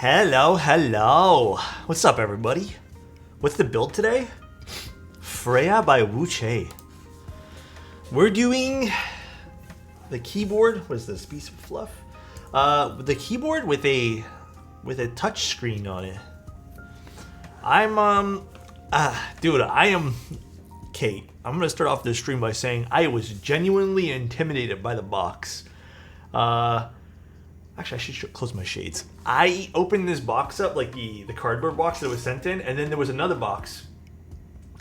Hello, hello. What's up, everybody? What's the build today? Freya by Wuche. We're doing the keyboard. What is this? Piece of fluff? The keyboard with a touch screen on it. Dude, I am Kate. I'm gonna start off this stream by saying I was genuinely intimidated by the box. Actually, I should close my shades. I opened this box up, like the cardboard box that it was sent in, and then there was another box.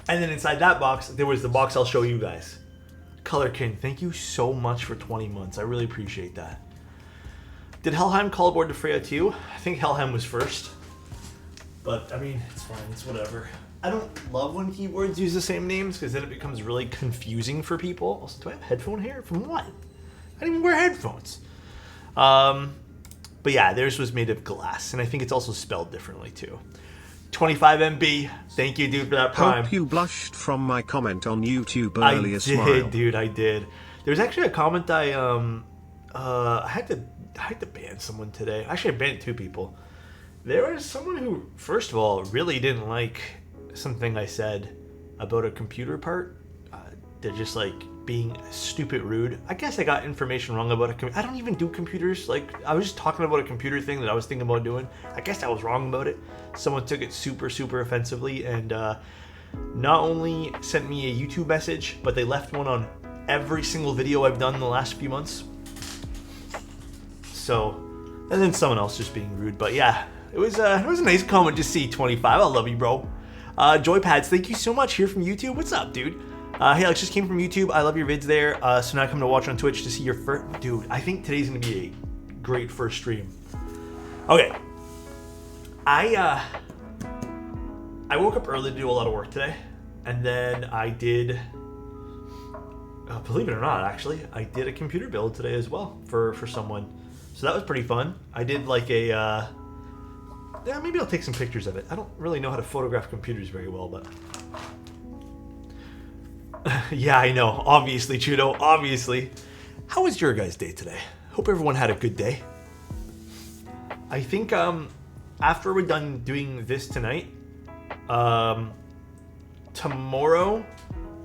And then inside that box, there was the box I'll show you guys. Color King, thank you so much for 20 months. I really appreciate that. Did Helheim call aboard to Freya too? I think Helheim was first. But, I mean, it's fine. It's whatever. I don't love when keyboards use the same names because then it becomes really confusing for people. Also, do I have headphone hair? From what? I didn't even wear headphones. But yeah, theirs was made of glass, and I think it's also spelled differently too. 25 MB. Thank you, dude, for that prime. Hope you blushed from my comment on YouTube earlier. Smile. I did, dude. I did. There's actually a comment I had to ban someone today. Actually, I banned two people. There was someone who, first of all, really didn't like something I said about a computer part. They're just like being stupid rude. I guess I got information wrong about a computer. I don't even do computers. Like, I was just talking about a computer thing that I was thinking about doing. I guess I was wrong about it. Someone took it super, super offensively and not only sent me a YouTube message, but they left one on every single video I've done in the last few months. So, and then someone else just being rude. But yeah, it was a nice comment to see. 25. I love you, bro. Joypads, thank you so much here from YouTube. What's up, dude? Hey, Alex, just came from YouTube. I love your vids there. So now I come to watch on Twitch to see your first... Dude, I think today's going to be a great first stream. Okay. I woke up early to do a lot of work today. And then I did... believe it or not, actually, I did a computer build today as well for someone. So that was pretty fun. I did like a... yeah, maybe I'll take some pictures of it. I don't really know how to photograph computers very well, but... Yeah, I know. Obviously, Chudo. Obviously. How was your guys' day today? Hope everyone had a good day. I think after we're done doing this tonight, tomorrow,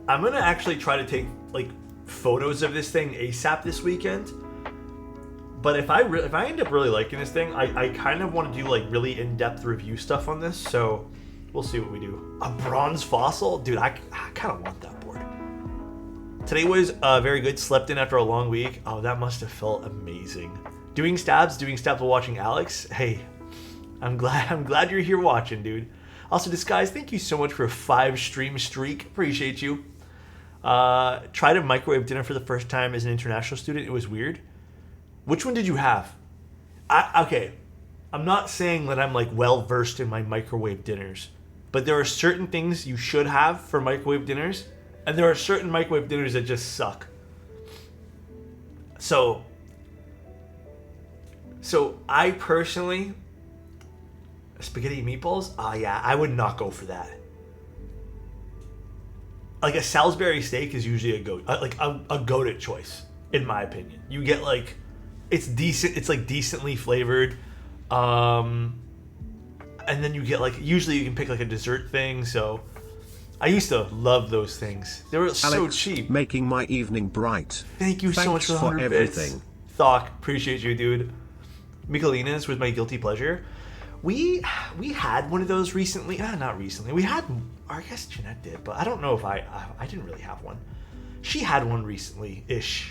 I'm going to actually try to take like photos of this thing ASAP this weekend. But if I end up really liking this thing, I kind of want to do like really in-depth review stuff on this. So we'll see what we do. A bronze fossil? Dude, I kind of want that board. Today was very good. Slept in after a long week. Oh, that must have felt amazing. Doing stabs while watching Alex. Hey, I'm glad you're here watching, dude. Also, Disguise, thank you so much for a 5-stream streak. Appreciate you. Tried a microwave dinner for the first time as an international student. It was weird. Which one did you have? Okay, I'm not saying that I'm like well versed in my microwave dinners, but there are certain things you should have for microwave dinners, and there are certain microwave dinners that just suck. So I personally, spaghetti and meatballs, yeah, I would not go for that. Like a Salisbury steak is usually a goated choice, in my opinion. You get like, it's decent, it's like decently flavored, and then you get like, usually you can pick like a dessert thing, so I used to love those things. They were so Alex, cheap. Making my evening bright. Thank you so much for the 100 everything. bits. Thok, appreciate you, dude. Michelina's was my guilty pleasure. We had one of those recently. Not recently. We had, I guess Jeanette did, but I don't know if I didn't really have one. She had one recently, ish.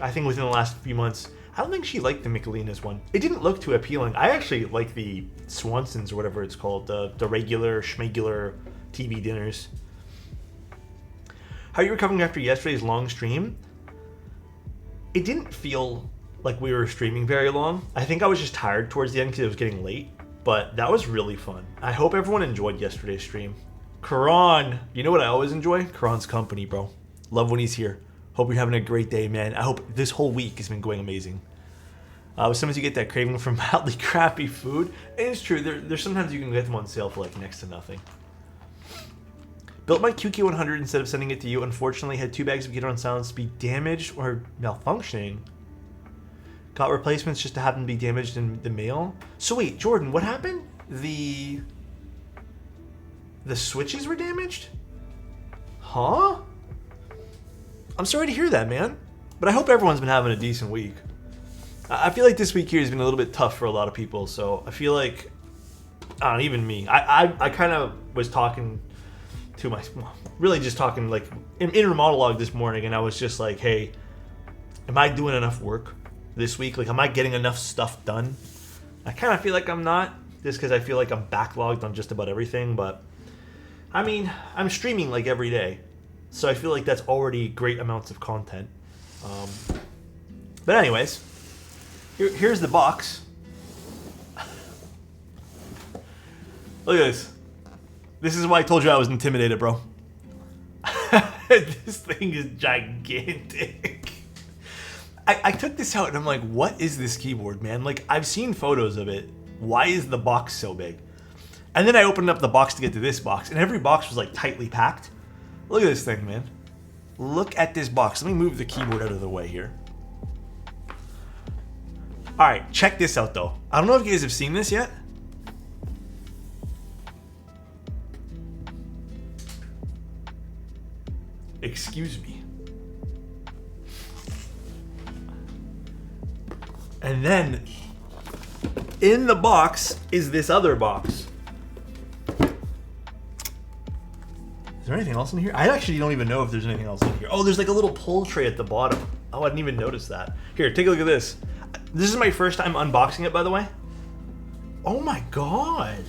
I think within the last few months. I don't think she liked the Michelina's one. It didn't look too appealing. I actually like the Swanson's or whatever it's called, the regular schmegular TV dinners. How are you recovering after yesterday's long stream? It didn't feel like we were streaming very long. I think I was just tired towards the end because it was getting late, but that was really fun. I hope everyone enjoyed yesterday's stream. Karan, you know what I always enjoy? Karan's company, bro. Love when he's here. Hope you're having a great day, man. I hope this whole week has been going amazing. Sometimes you get that craving for mildly crappy food. And it's true, there's sometimes you can get them on sale for like next to nothing. Built my QQ100 instead of sending it to you. Unfortunately, had 2 bags of Gator on silent speed damaged or malfunctioning. Got replacements just to happen to be damaged in the mail. So wait, Jordan, what happened? The switches were damaged? Huh? I'm sorry to hear that, man. But I hope everyone's been having a decent week. I feel like this week here has been a little bit tough for a lot of people, so I feel like, I don't know, even me. I kind of was talking to really just talking like in inner monologue this morning, and I was just like, hey, am I doing enough work this week? Like, am I getting enough stuff done? I kind of feel like I'm not, just because I feel like I'm backlogged on just about everything, but I mean, I'm streaming like every day, so I feel like that's already great amounts of content. But anyways, here's the box. Look at this. This is why I told you I was intimidated, bro. This thing is gigantic. I took this out and I'm like, what is this keyboard, man? Like, I've seen photos of it. Why is the box so big? And then I opened up the box to get to this box, and every box was like tightly packed. Look at this thing, man. Look at this box. Let me move the keyboard out of the way here. All right, check this out though. I don't know if you guys have seen this yet. Excuse me. And then in the box is this other box. Is there anything else in here? I actually don't even know if there's anything else in here. Oh, there's like a little pull tray at the bottom. Oh, I didn't even notice that. Here, take a look at this. This is my first time unboxing it, by the way. Oh my god.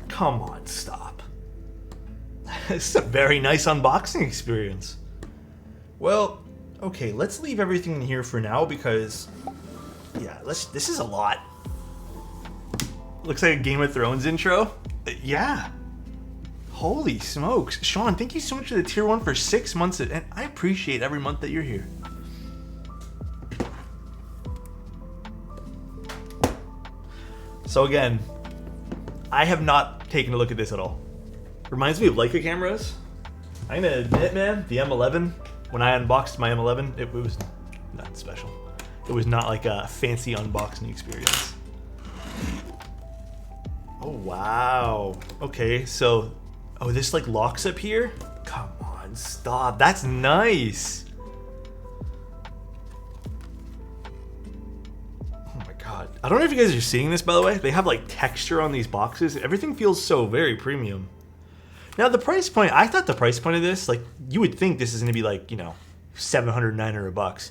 Come on, stop. This is a very nice unboxing experience. Well, okay, let's leave everything in here for now because, yeah, this is a lot. Looks like a Game of Thrones intro. Yeah. Holy smokes. Sean, thank you so much for the tier 1 for 6 months, and I appreciate every month that you're here. So again, I have not taken a look at this at all. Reminds me of Leica cameras. I'm gonna admit, man, the M11, when I unboxed my M11, it was not special. It was not like a fancy unboxing experience. Oh, wow. Okay, so, oh, this like locks up here? Come on, stop. That's nice. I don't know if you guys are seeing this, by the way. They have like texture on these boxes. Everything feels so very premium. Now the price point, I thought the price point of this, like you would think this is gonna be like, you know, $700, $900.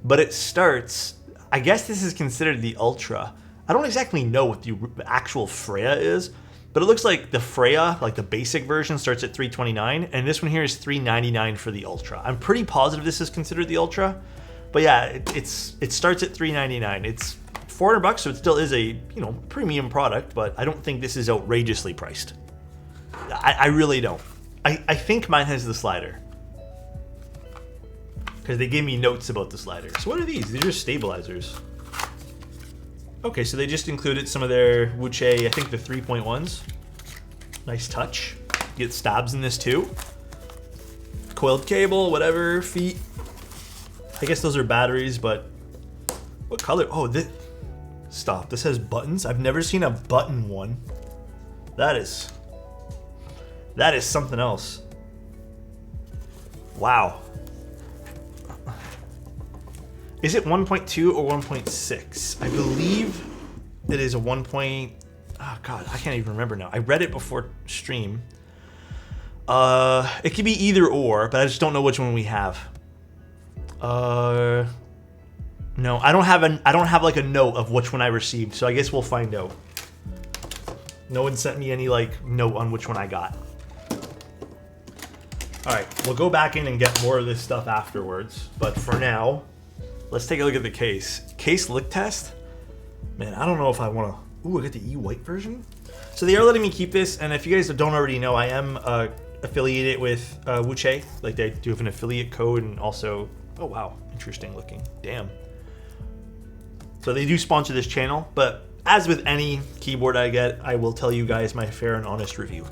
But it starts, I guess this is considered the Ultra. I don't exactly know what the actual Freya is, but it looks like the Freya, like the basic version, starts at $329, and this one here is $399 for the Ultra. I'm pretty positive this is considered the Ultra, but yeah, it starts at $399. It's $400, so it still is a, you know, premium product, but I don't think this is outrageously priced. I really don't. I think mine has the slider, because they gave me notes about the slider. So what are these? These are stabilizers. Okay, so they just included some of their Wuche, I think the 3.1s. Nice touch. You get stabs in this too. Coiled cable, whatever, feet. I guess those are batteries, but what color? Oh, this. Stop, this has buttons? I've never seen a button one. That is something else. Wow. Is it 1.2 or 1.6? I believe it is a 1. Oh god, I can't even remember now. I read it before stream. It could be either or, but I just don't know which one we have. No, I don't have like a note of which one I received, so I guess we'll find out. No one sent me any like note on which one I got. All right, we'll go back in and get more of this stuff afterwards, but for now, let's take a look at the case. Case lick test? Man, I don't know if I want to. Ooh, I got the E-White version. So they are letting me keep this, and if you guys don't already know, I am affiliated with Wuche. Like, they do have an affiliate code, and also, oh wow, interesting looking. Damn. So they do sponsor this channel, but as with any keyboard I get, I will tell you guys my fair and honest review.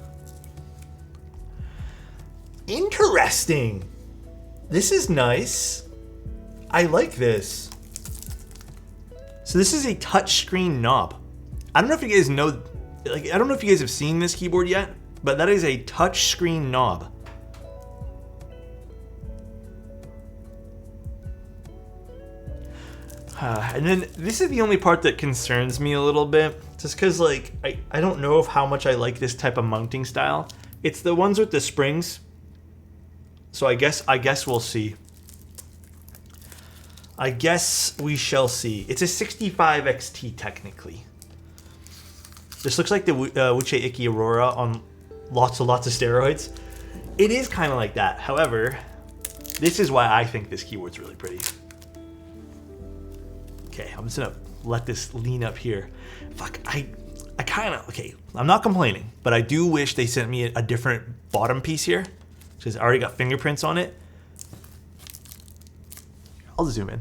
Interesting. This is nice. I like this. So this is a touchscreen knob. I don't know if you guys know, like, I don't know if you guys have seen this keyboard yet, but that is a touchscreen knob. And then this is the only part that concerns me a little bit, just because like I don't know of how much I like this type of mounting style. It's the ones with the springs. So I guess we'll see. I guess we shall see. It's a 65 XT technically. This looks like the Wuche Iki Aurora on lots of steroids. It is kind of like that. However, this is why I think this keyboard's really pretty. Okay, I'm just gonna let this lean up here. Fuck, I kind of, okay, I'm not complaining, but I do wish they sent me a different bottom piece here, because I already got fingerprints on it. I'll zoom in.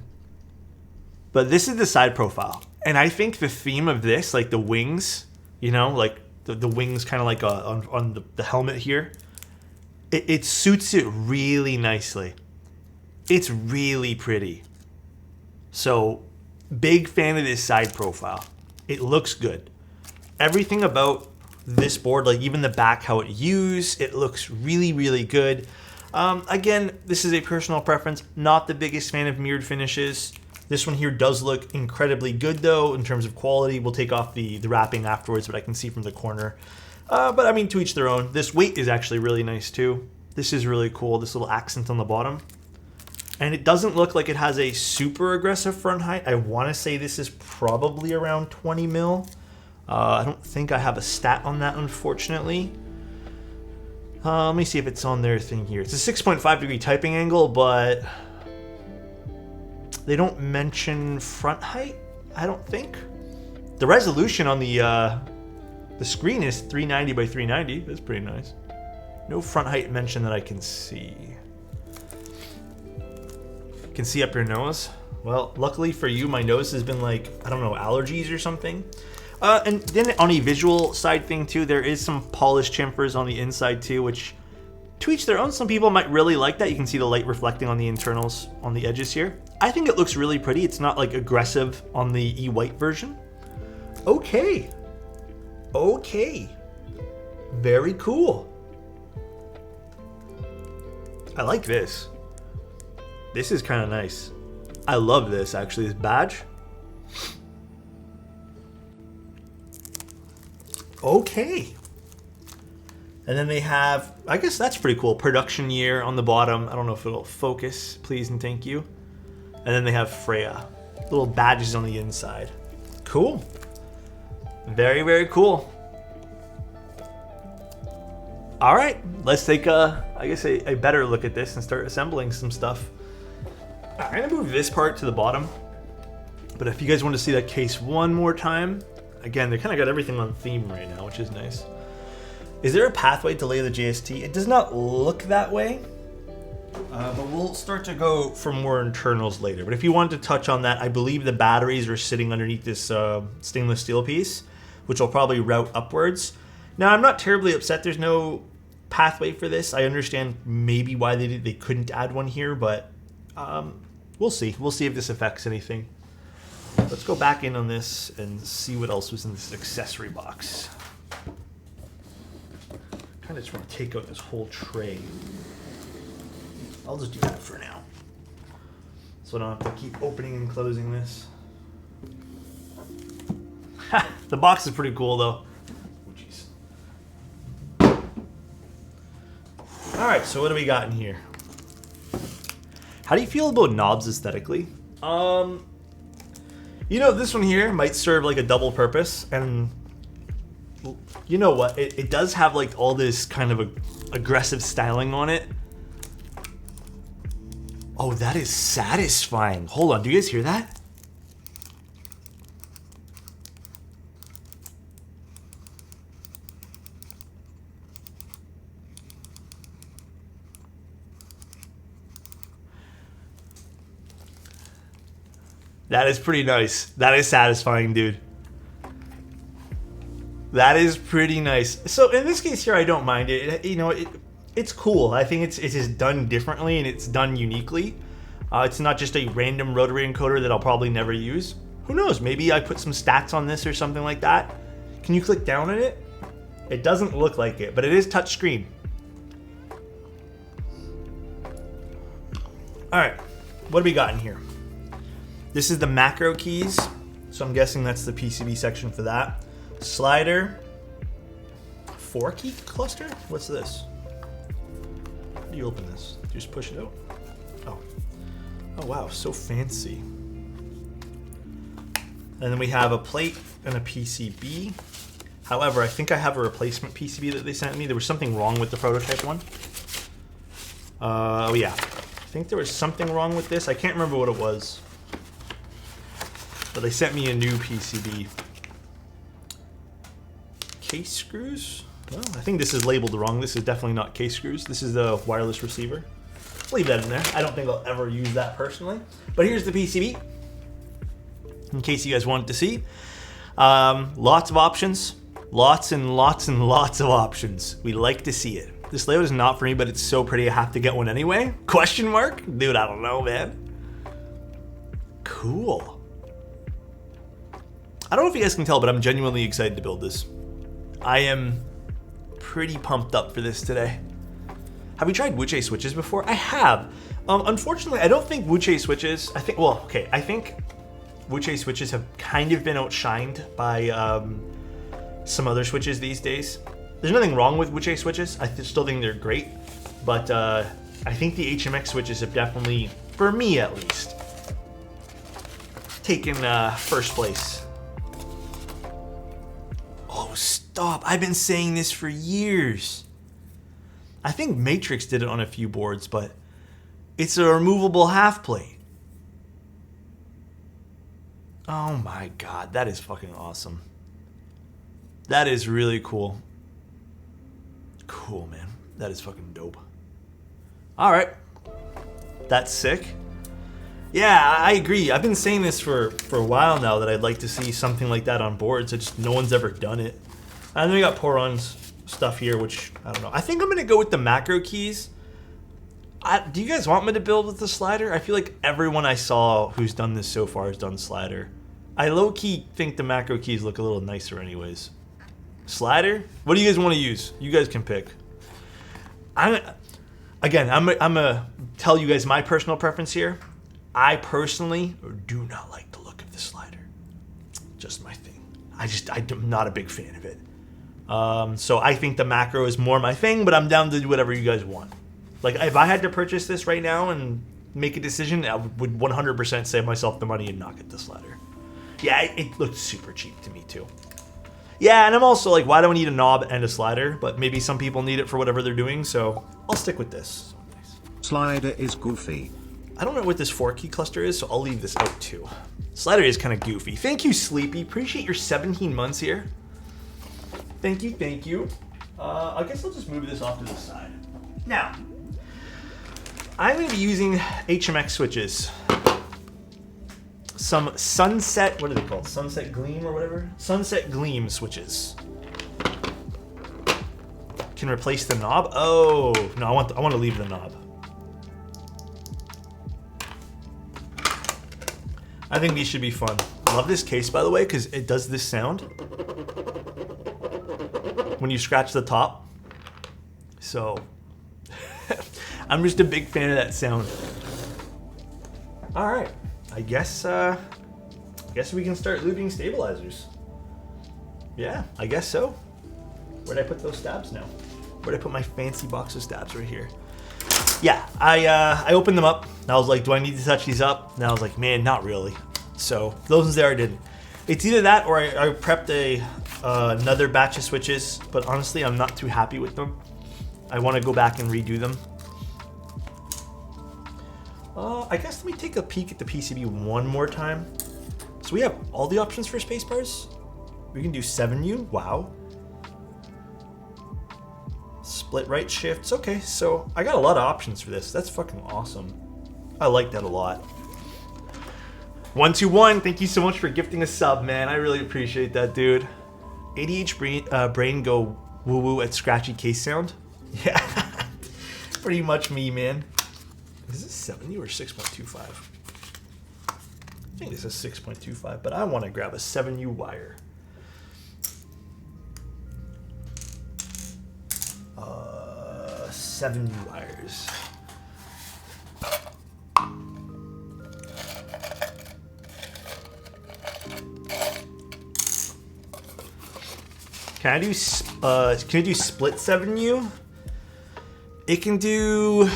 But this is the side profile. And I think the theme of this, like the wings, you know, like the wings kind of like on the helmet here, it suits it really nicely. It's really pretty. So, big fan of this side profile. It looks good. Everything about this board, like even the back, how it used, it looks really, really good. Again, this is a personal preference. Not the biggest fan of mirrored finishes. This one here does look incredibly good though, in terms of quality. We'll take off the wrapping afterwards, but I can see from the corner. But I mean, to each their own. This weight is actually really nice too. This is really cool, this little accent on the bottom. And it doesn't look like it has a super aggressive front height. I want to say this is probably around 20 mil. I don't think I have a stat on that, unfortunately. Let me see if it's on their thing here. It's a 6.5 degree typing angle, but they don't mention front height, I don't think. The resolution on the screen is 390 by 390. That's pretty nice. No front height mentioned that I can see. Can see up your nose. Well, luckily for you, my nose has been like, I don't know, allergies or something. And then on a visual side thing too, there is some polished chamfers on the inside too, which to each their own. Some people might really like that. You can see the light reflecting on the internals on the edges here. I think it looks really pretty. It's not like aggressive on the E-White version. Okay. Okay. Very cool. I like this. This is kind of nice. I love this, actually, this badge. Okay. And then they have, I guess that's pretty cool, production year on the bottom. I don't know if it'll focus, please and thank you. And then they have Freya. Little badges on the inside. Cool. Very, very cool. All right, let's take I guess a better look at this and start assembling some stuff. I'm gonna move this part to the bottom, but if you guys want to see that case one more time, again, they kind of got everything on theme right now, which is nice. Is there a pathway to lay the JST? It does not look that way, but we'll start to go for more internals later. But if you wanted to touch on that, I believe the batteries are sitting underneath this stainless steel piece, which will probably route upwards. Now, I'm not terribly upset there's no pathway for this. I understand maybe why they couldn't add one here, but we'll see. We'll see if this affects anything. Let's go back in on this and see what else was in this accessory box. Kind of just want to take out this whole tray. I'll just do that for now, so I don't have to keep opening and closing this. The box is pretty cool though. All right, so what do we got in here? How do you feel about knobs aesthetically? You know, this one here might serve like a double purpose, and you know what? It does have like all this kind of aggressive styling on it. Oh, that is satisfying. Hold on, do you guys hear that? That is pretty nice. That is satisfying, dude. That is pretty nice. So in this case here, I don't mind it. You know, it's cool. I think it is done differently and it's done uniquely. It's not just a random rotary encoder that I'll probably never use. Who knows? Maybe I put some stats on this or something like that. Can you click down on it? It doesn't look like it, but it is touchscreen. All right, what do we got in here? This is the macro keys, so I'm guessing that's the PCB section for that. Slider, 4-key cluster? What's this? How do you open this? Do you just push it out? Oh. Oh wow, so fancy. And then we have a plate and a PCB. However, I think I have a replacement PCB that they sent me. There was something wrong with the prototype one. Oh yeah. I think there was something wrong with this. I can't remember what it was. But they sent me a new PCB. Case screws? Well, I think this is labeled wrong. This is definitely not case screws. This is the wireless receiver. Leave that in there. I don't think I'll ever use that personally. But here's the PCB, in case you guys wanted to see. Lots of options. Lots and lots and lots of options. We like to see it. This layout is not for me, but it's so pretty I have to get one anyway. Question mark? Dude, I don't know, man. Cool. I don't know if you guys can tell, but I'm genuinely excited to build this. I am pretty pumped up for this today. Have we tried Wuche switches before? I have. Unfortunately, I don't think Wuche switches, I think Wuche switches have kind of been outshined by some other switches these days. There's nothing wrong with Wuche switches. I still think they're great, but I think the HMX switches have definitely, for me at least, taken first place. Oh, stop. I've been saying this for years. I think Matrix did it on a few boards, but it's a removable half plate. Oh my god, that is fucking awesome. That is really cool. Cool, man. That is fucking dope. All right. That's sick. Yeah, I agree. I've been saying this for a while now that I'd like to see something like that on boards. It's just no one's ever done it. And then we got Poron's stuff here, which I don't know. I think I'm gonna go with the macro keys. Do you guys want me to build with the slider? I feel like everyone I saw who's done this so far has done slider. I low-key think the macro keys look a little nicer anyways. Slider? What do you guys want to use? You guys can pick. I'm gonna tell you guys my personal preference here. I personally do not like the look of the slider. Just my thing. I'm not a big fan of it. So I think the macro is more my thing, but I'm down to do whatever you guys want. Like, if I had to purchase this right now and make a decision, I would 100% save myself the money and not get the slider. Yeah, it looked super cheap to me too. Yeah, and I'm also like, why do I need a knob and a slider? But maybe some people need it for whatever they're doing, so I'll stick with this. Slider is goofy. I don't know what this 4-key cluster is, so I'll leave this out too. Slider is kind of goofy. Thank you, Sleepy. Appreciate your 17 months here. Thank you, thank you. I guess I'll just move this off to the side. Now, I'm going to be using HMX switches. Some Sunset, what are they called? Sunset Gleam or whatever? Sunset Gleam switches. Can replace the knob? Oh, no, I want to leave the knob. I think these should be fun. I love this case, by the way, because it does this sound when you scratch the top. So, I'm just a big fan of that sound. All right, I guess we can start lubing stabilizers. Yeah, I guess so. Where'd I put those stabs now? Where'd I put my fancy box of stabs? Right here. Yeah, I opened them up. And I was like, do I need to touch these up? And I was like, man, not really. So those ones there I didn't. It's either that or I prepped another batch of switches, but honestly, I'm not too happy with them. I want to go back and redo them. I guess let me take a peek at the PCB one more time. So we have all the options for spacebars. We can do 7U. Wow. Split right shifts. Okay, so I got a lot of options for this. That's fucking awesome. I like that a lot. 121, thank you so much for gifting a sub, man. I really appreciate that, dude. ADH brain go woo-woo at scratchy case sound. Yeah, pretty much me, man. Is this 7U or 6.25? think this is 6.25, but I want to grab a 7U wire. 7U wires. Can I do split 7U? It can do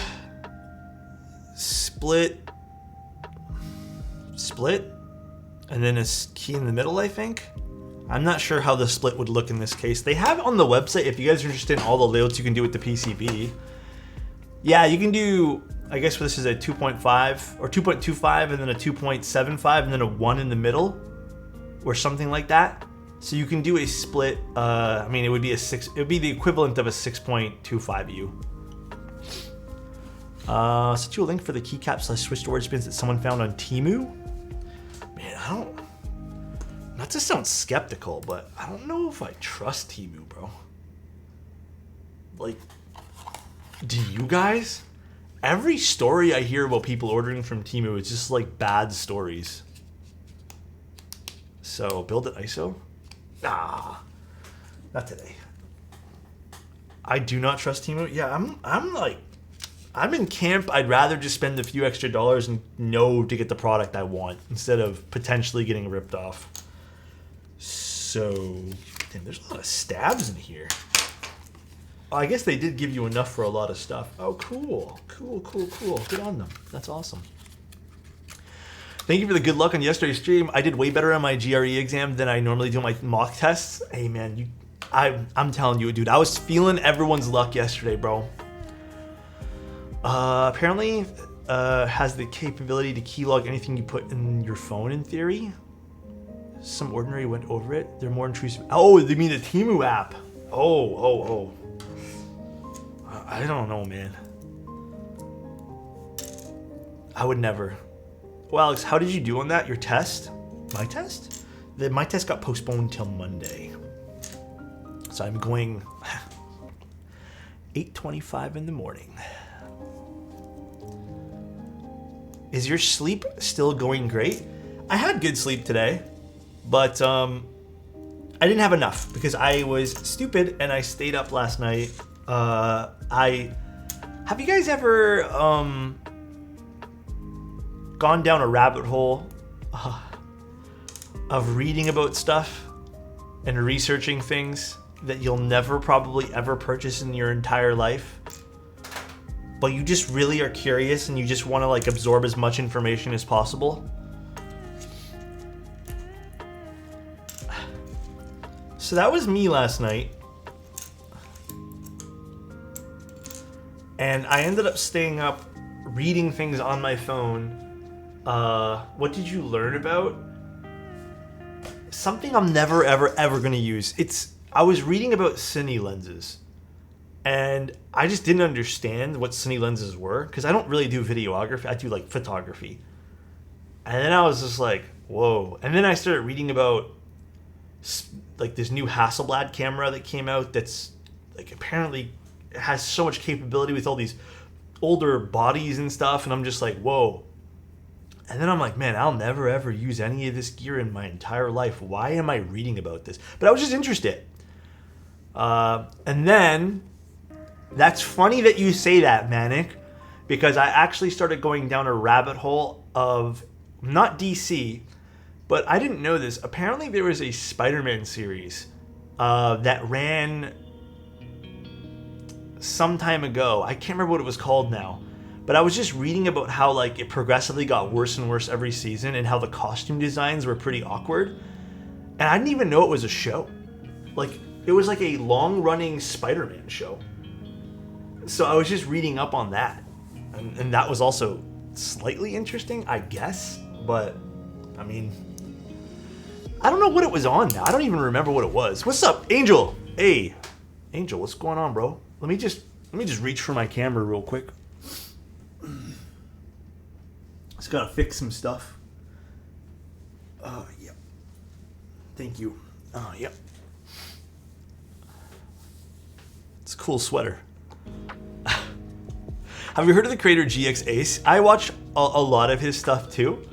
split, and then a key in the middle, I think. I'm not sure how the split would look in this case. They have on the website, if you guys are interested in all the layouts you can do with the PCB. Yeah, you can do, I guess this is a 2.5 or 2.25 and then a 2.75 and then a 1 in the middle or something like that. So you can do a split, I mean, it would be the equivalent of a 6.25U. Sent you a link for the keycaps / switch storage bins that someone found on Temu. Man, not to sound skeptical, but I don't know if I trust Temu, bro. Like, do you guys? Every story I hear about people ordering from Temu is just like bad stories. So, build it ISO? Nah, not today. I do not trust Temu. Yeah, I'm in camp. I'd rather just spend a few extra dollars and know to get the product I want instead of potentially getting ripped off. So, damn, there's a lot of stabs in here. Oh, I guess they did give you enough for a lot of stuff. Oh, cool. Cool. Good on them. That's awesome. Thank you for the good luck on yesterday's stream. I did way better on my GRE exam than I normally do on my mock tests. Hey, man, I'm telling you, dude, I was feeling everyone's luck yesterday, bro. Apparently, has the capability to keylog anything you put in your phone in theory. Some ordinary went over it. They're more intrusive. Oh, you mean the Temu app? Oh. I don't know, man. I would never. Well, Alex, how did you do on that? Your test? My test? My test got postponed till Monday. So I'm going 8:25 in the morning. Is your sleep still going great? I had good sleep today. But I didn't have enough because I was stupid and I stayed up last night. Have you guys ever gone down a rabbit hole of reading about stuff and researching things that you'll never probably ever purchase in your entire life? But you just really are curious and you just want to like absorb as much information as possible? So that was me last night. And I ended up staying up reading things on my phone. What did you learn about? Something I'm never, ever going to use. I was reading about cine lenses. And I just didn't understand what cine lenses were. Because I don't really do videography. I do like photography. And then I was just like, whoa. And then I started reading about like this new Hasselblad camera that came out that's like apparently has so much capability with all these older bodies and stuff, and I'm just like, whoa. And then I'm like, man, I'll never ever use any of this gear in my entire life. Why am I reading about this? But I was just interested. And then that's funny that you say that, Manic, because I actually started going down a rabbit hole of not DC, but I didn't know this. Apparently there was a Spider-Man series that ran some time ago. I can't remember what it was called now. But I was just reading about how like it progressively got worse and worse every season and how the costume designs were pretty awkward. And I didn't even know it was a show. Like, it was like a long-running Spider-Man show. So I was just reading up on that. And that was also slightly interesting, I guess. But, I mean, I don't know what it was on now. I don't even remember what it was. What's up, Angel? Hey, Angel, what's going on, bro? Let me just reach for my camera real quick. Just gotta fix some stuff. Yep. Thank you. Yep. It's a cool sweater. Have you heard of the creator GX Ace? I watch a lot of his stuff too.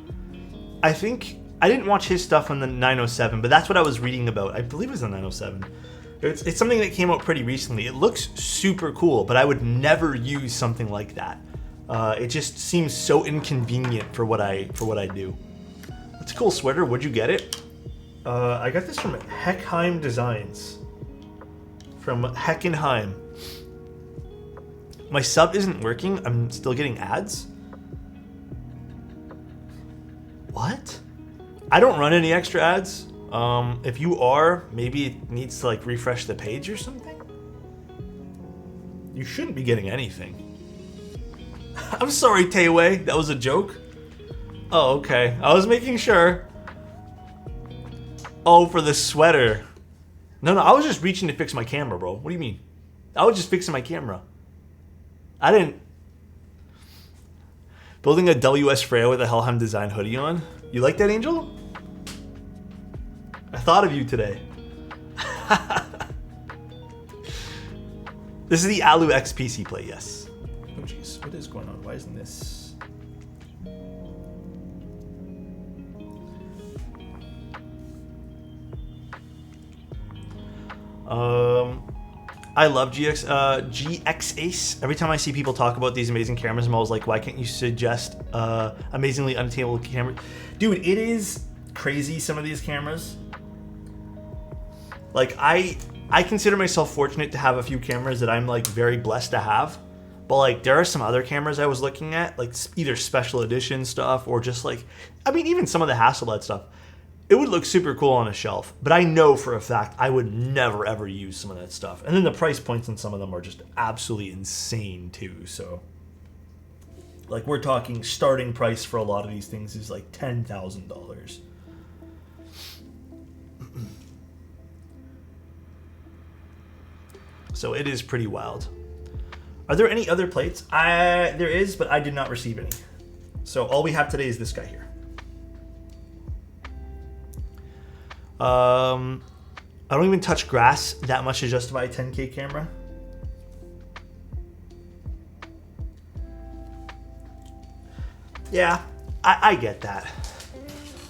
I think I didn't watch his stuff on the 907, but that's what I was reading about. I believe it was the 907. It's something that came out pretty recently. It looks super cool, but I would never use something like that. It just seems so inconvenient for what I do. It's a cool sweater. Where'd you get it? I got this from Heckheim Designs. From Heckenheim. My sub isn't working. I'm still getting ads. What? I don't run any extra ads. If you are, maybe it needs to like refresh the page or something. You shouldn't be getting anything. I'm sorry, Tayway. That was a joke. Oh, okay. I was making sure. Oh, for the sweater. No, I was just reaching to fix my camera, bro. What do you mean? I was just fixing my camera. I didn't... Building a WS Freya with a Helheim Design hoodie on. You like that, Angel? I thought of you today. This is the Alu X PC plate, yes. Oh, jeez. What is going on? Why isn't this... I love GX Ace. Every time I see people talk about these amazing cameras, I'm always like, why can't you suggest amazingly unattainable cameras? Dude, it is crazy, some of these cameras. Like, I consider myself fortunate to have a few cameras that I'm like very blessed to have. But like, there are some other cameras I was looking at, like either special edition stuff or just like, I mean, even some of the Hasselblad stuff. It would look super cool on a shelf, but I know for a fact I would never ever use some of that stuff. And then the price points on some of them are just absolutely insane too. So, like, we're talking starting price for a lot of these things is like $10,000. So it is pretty wild. Are there any other plates? There is, but I did not receive any. So all we have today is this guy here. I don't even touch grass that much to justify a 10K camera. Yeah, I get that.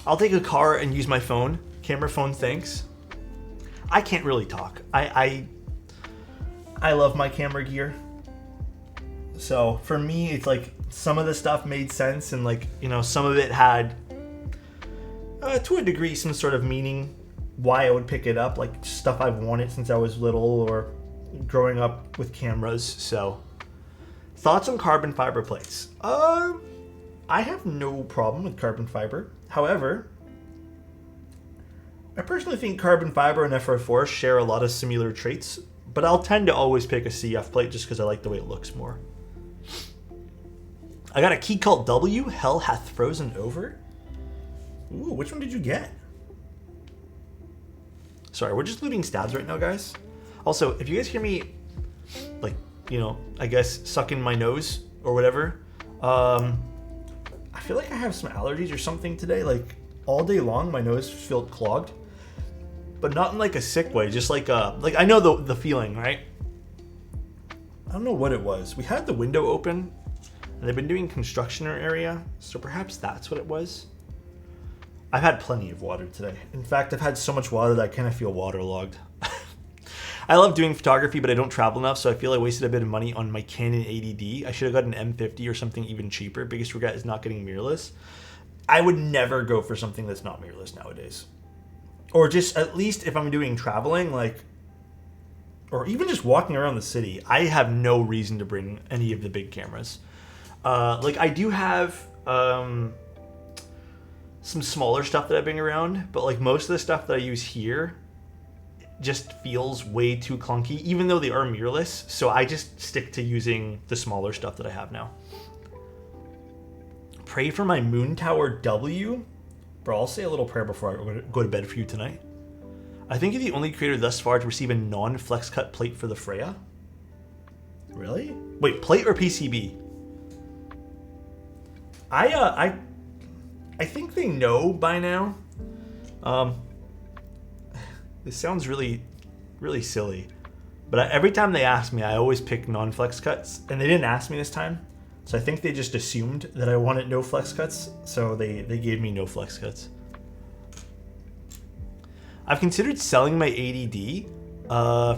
I'll take a car and use my phone. Camera phone, thanks. I can't really talk. I love my camera gear. So for me, it's like some of the stuff made sense and like, you know, some of it had, to a degree, some sort of meaning why I would pick it up, like stuff I've wanted since I was little or growing up with cameras. So thoughts on carbon fiber plates? I have no problem with carbon fiber. However, I personally think carbon fiber and FR4 share a lot of similar traits, but I'll tend to always pick a CF plate just because I like the way it looks more. I got a Key Cult W, Hell Hath Frozen Over. Ooh, which one did you get? Sorry, we're just looting stabs right now, guys. Also, if you guys hear me, like, you know, I guess sucking my nose or whatever, I feel like I have some allergies or something today. Like, all day long, my nose felt clogged. But not in like a sick way, just like I know the feeling, right? I don't know what it was. We had the window open, and they've been doing construction in our area, so perhaps that's what it was. I've had plenty of water today. In fact, I've had so much water that I kind of feel waterlogged. I love doing photography, but I don't travel enough, so I feel I wasted a bit of money on my Canon 80D. I should have got an M50 or something even cheaper. Biggest regret is not getting mirrorless. I would never go for something that's not mirrorless nowadays. Or just, at least if I'm doing traveling, like, or even just walking around the city, I have no reason to bring any of the big cameras. Like, I do have some smaller stuff that I bring around, but like most of the stuff that I use here just feels way too clunky, even though they are mirrorless. So I just stick to using the smaller stuff that I have now. Pray for my Moon Tower W. Bro, I'll say a little prayer before I go to bed for you tonight. I think you're the only creator thus far to receive a non-flex cut plate for the Freya. Really? Wait, plate or PCB? I think they know by now. This sounds really, really silly, but every time they ask me, I always pick non-flex cuts, and they didn't ask me this time. So I think they just assumed that I wanted no flex cuts, so they gave me no flex cuts. I've considered selling my ADD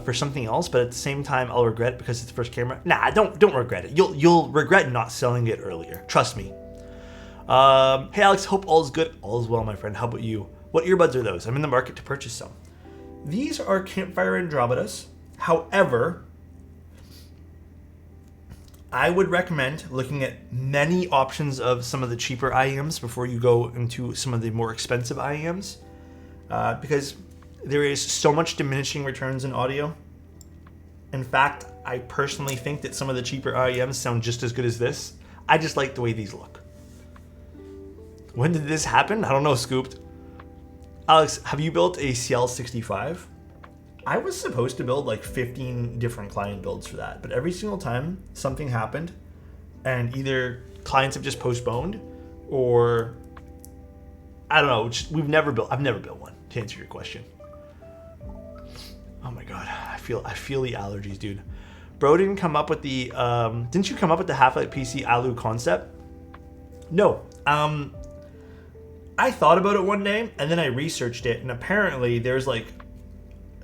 for something else, but at the same time, I'll regret it because it's the first camera. Nah, don't regret it. You'll regret not selling it earlier. Trust me. Hey Alex, hope all is good. All is well, my friend. How about you? What earbuds are those? I'm in the market to purchase some. These are Campfire Andromedas. However, I would recommend looking at many options of some of the cheaper IEMs before you go into some of the more expensive IEMs, because there is so much diminishing returns in audio. In fact, I personally think that some of the cheaper IEMs sound just as good as this. I just like the way these look. When did this happen? I don't know, Scooped. Alex, have you built a CL65? I was supposed to build like 15 different client builds for that, but every single time something happened and either clients have just postponed or I don't know, I've never built one, to answer your question. Oh my God, I feel the allergies, dude. Bro didn't come up with the, didn't you come up with the Half-Life PC Alu concept? No, I thought about it one day and then I researched it, and apparently there's like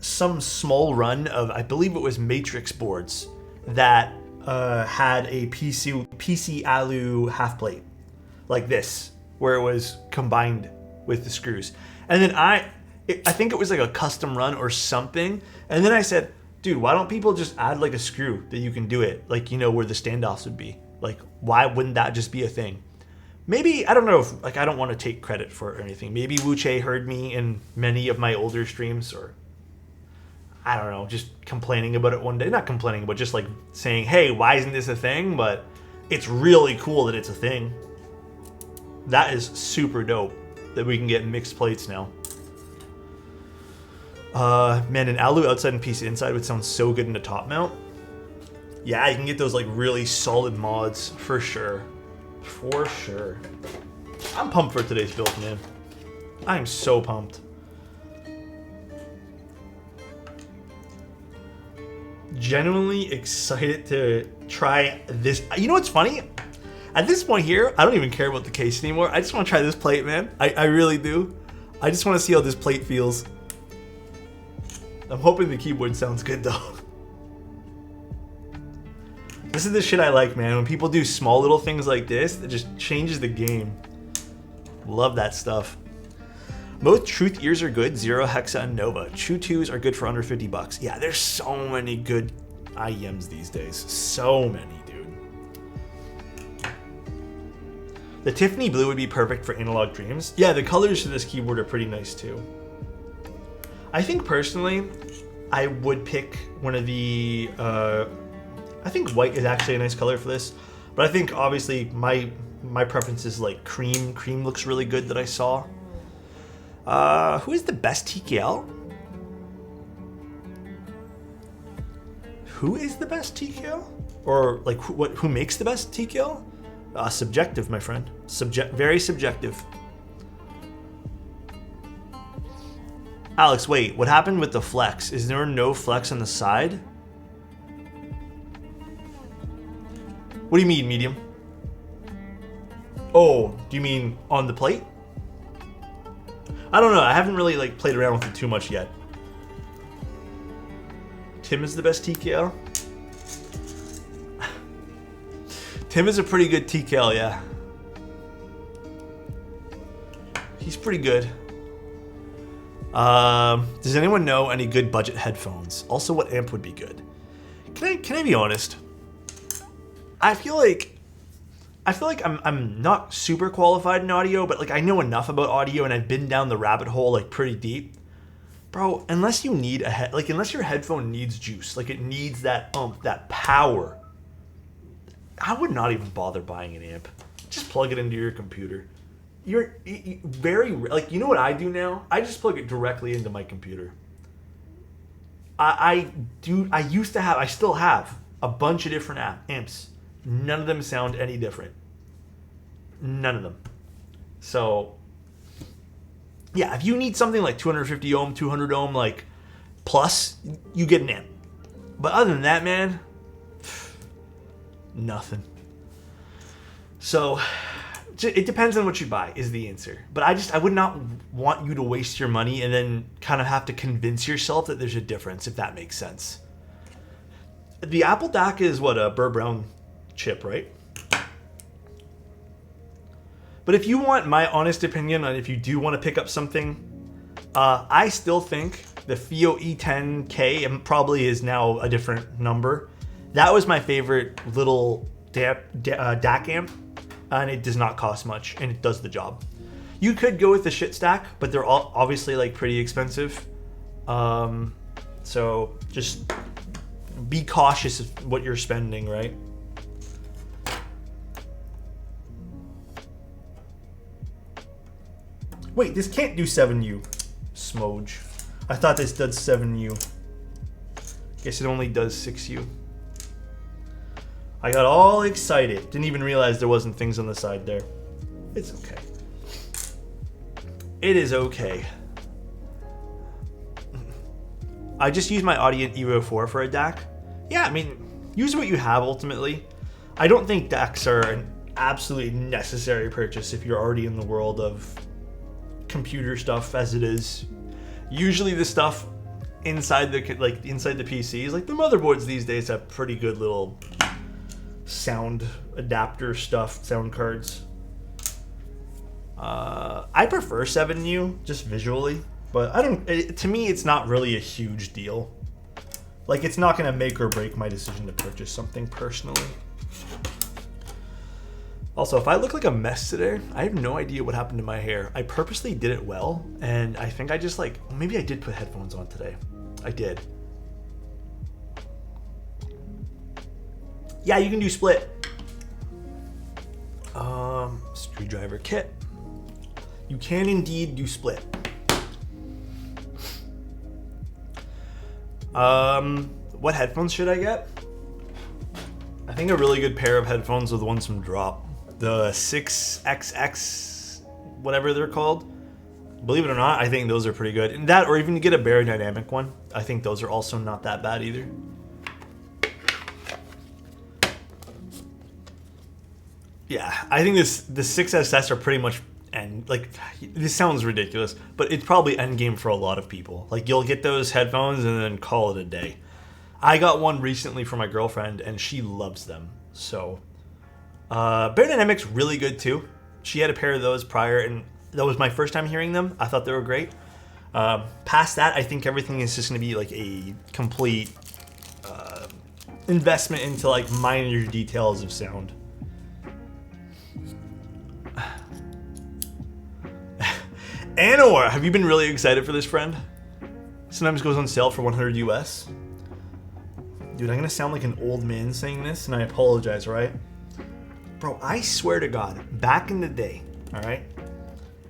some small run of, I believe it was Matrix boards that had a PC Alu half plate like this, where it was combined with the screws. And then I think it was like a custom run or something. And then I said, dude, why don't people just add like a screw that you can do it, like, you know, where the standoffs would be? Like, why wouldn't that just be a thing? Maybe, I don't know if, like, I don't want to take credit for it or anything. Maybe Wuche heard me in many of my older streams, or I don't know, just complaining about it one day. Not complaining, but just like saying, hey, why isn't this a thing? But it's really cool that it's a thing. That is super dope that we can get mixed plates now. Man, an Alu outside and piece inside would sound so good in a top mount. Yeah, you can get those like really solid mods for sure. For sure. I'm pumped for today's build, man. I'm so pumped. Genuinely excited to try this. You know what's funny? At this point here, I don't even care about the case anymore. I just want to try this plate, man. I really do. I just want to see how this plate feels. I'm hoping the keyboard sounds good though. This is the shit I like, man. When people do small little things like this, it just changes the game. Love that stuff. Most Truth ears are good, Zero, Hexa, and Nova. True 2s are good for under 50 bucks. Yeah, there's so many good IEMs these days. So many, dude. The Tiffany blue would be perfect for Analog Dreams. Yeah, the colors to this keyboard are pretty nice too. I think personally, I would pick one of the, I think white is actually a nice color for this, but I think obviously my preference is like cream. Cream looks really good that I saw. Who is the best TKL? Who is the best TKL? Or like who makes the best TKL? Subjective, my friend. Very subjective. Alex, wait, what happened with the flex? Is there no flex on the side? What do you mean, medium? Oh, do you mean on the plate? I don't know. I haven't really like played around with it too much yet. Tim is the best TKL. Tim is a pretty good TKL, yeah. He's pretty good. Does anyone know any good budget headphones? Also, what amp would be good? Can I be honest? I feel like I'm not super qualified in audio, but like I know enough about audio and I've been down the rabbit hole like pretty deep. Bro, unless you need unless your headphone needs juice, like it needs that that power, I would not even bother buying an amp. Just plug it into your computer. You're very, like, you know what I do now? I just plug it directly into my computer. I still have a bunch of different amps. None of them sound any different. None of them. So, yeah, if you need something like 250 ohm, 200 ohm, like, plus, you get an amp. But other than that, man, nothing. So it depends on what you buy is the answer. But I would not want you to waste your money and then kind of have to convince yourself that there's a difference, if that makes sense. The Apple DAC is what, a Burr Brown chip, right? But if you want my honest opinion on if you do want to pick up something, I still think the FIO E10K probably is now a different number. That was my favorite little DAC amp, and it does not cost much, and it does the job. You could go with the shit stack, but they're all obviously like pretty expensive. So just be cautious of what you're spending, right? Wait, this can't do 7U. Smoge. I thought this does 7U. Guess it only does 6U. I got all excited. Didn't even realize there wasn't things on the side there. It's okay. It is okay. I just used my Audient Evo 4 for a DAC. Yeah, I mean, use what you have ultimately. I don't think DACs are an absolutely necessary purchase if you're already in the world of computer stuff as it is. Usually the stuff inside the PCs, like the motherboards these days, have pretty good little sound adapter stuff, sound cards. I prefer 7U just visually, but to me it's not really a huge deal. Like, it's not gonna make or break my decision to purchase something personally. Also, if I look like a mess today, I have no idea what happened to my hair. I purposely did it well, and I think I just maybe I did put headphones on today. I did. Yeah, you can do split. Screwdriver kit. You can indeed do split. What headphones should I get? I think a really good pair of headphones are the ones from Drop. The 6XX, whatever they're called. Believe it or not, I think those are pretty good. And that, or even you get a Barodynamic one. I think those are also not that bad either. Yeah, I think the 6SS are pretty much this sounds ridiculous, but it's probably end game for a lot of people. Like, you'll get those headphones and then call it a day. I got one recently for my girlfriend, and she loves them. So, Barodynamic's really good too. She had a pair of those prior, and that was my first time hearing them. I thought they were great. Past that, I think everything is just going to be like a complete investment into like minor details of sound. Anor, have you been really excited for this, friend? Sometimes goes on sale for 100 US. Dude, I'm gonna sound like an old man saying this, and I apologize, right? Bro, I swear to God, back in the day, all right,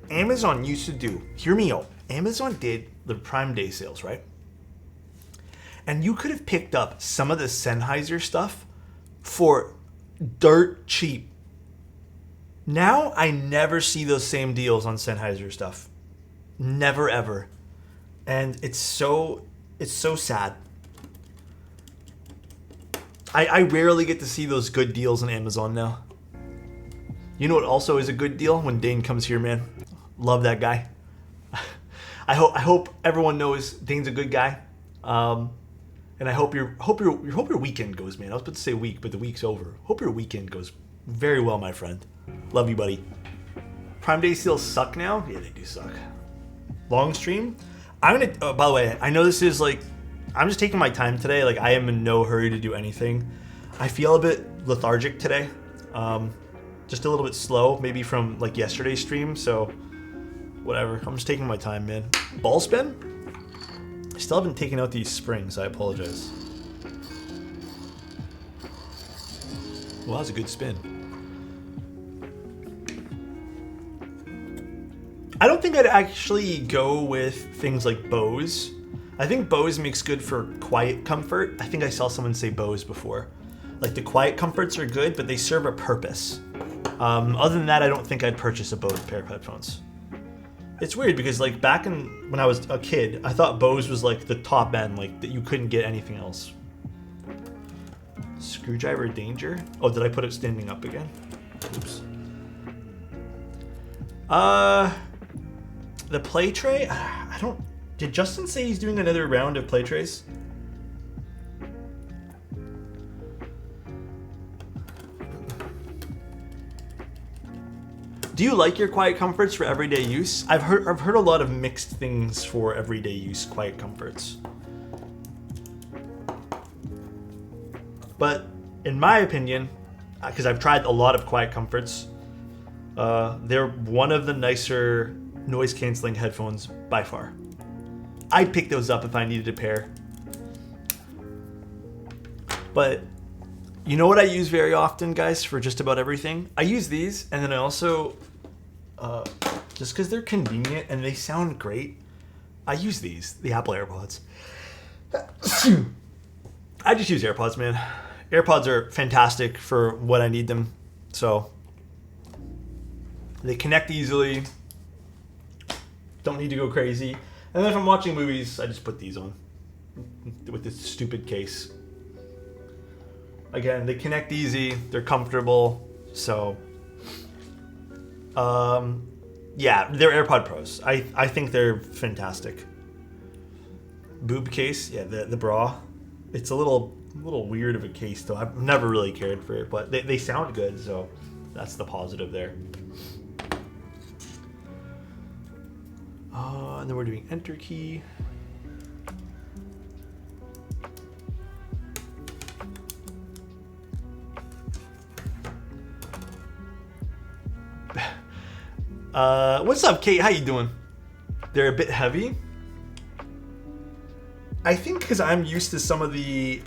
Amazon used to do, hear me out, Amazon did the Prime Day sales, right? And you could have picked up some of the Sennheiser stuff for dirt cheap. Now, I never see those same deals on Sennheiser stuff. Never, ever. And it's so sad. I rarely get to see those good deals on Amazon now. You know what also is a good deal? When Dane comes here, man. Love that guy. I hope everyone knows Dane's a good guy. And I hope your weekend goes, man. I was about to say week, but the week's over. Hope your weekend goes very well, my friend. Love you, buddy. Prime Day sales suck now? Yeah, they do suck. Long stream? I'm gonna, by the way, I know this is like, I'm just taking my time today. Like, I am in no hurry to do anything. I feel a bit lethargic today. Just a little bit slow, maybe from like yesterday's stream. So, whatever. I'm just taking my time, man. Ball spin? I still haven't taken out these springs. I apologize. Well, that was a good spin. I don't think I'd actually go with things like Bose. I think Bose makes good for quiet comfort. I think I saw someone say Bose before. Like, the quiet comforts are good, but they serve a purpose. Other than that, I don't think I'd purchase a Bose pair of headphones. It's weird because, like, back when I was a kid, I thought Bose was like the top end, like that you couldn't get anything else. Screwdriver danger? Oh, did I put it standing up again? Oops. The play tray? I don't... Did Justin say he's doing another round of play trays? Do you like your quiet comforts for everyday use? I've heard a lot of mixed things for everyday use quiet comforts. But in my opinion, because I've tried a lot of quiet comforts, they're one of the nicer noise canceling headphones by far. I'd pick those up if I needed a pair. But you know what I use very often, guys, for just about everything? I use these, and then I also, just because they're convenient and they sound great, I use these, the Apple AirPods. I just use AirPods, man. AirPods are fantastic for what I need them. So they connect easily. Don't need to go crazy. And then if I'm watching movies, I just put these on with this stupid case. Again, they connect easy. They're comfortable. So, yeah, they're AirPod Pros. I think they're fantastic. Boob case, yeah, the bra. It's a little weird of a case, though. I've never really cared for it, but they sound good, so that's the positive there. And then we're doing enter key. What's up, Kate? How you doing? They're a bit heavy. I think because I'm used to some of the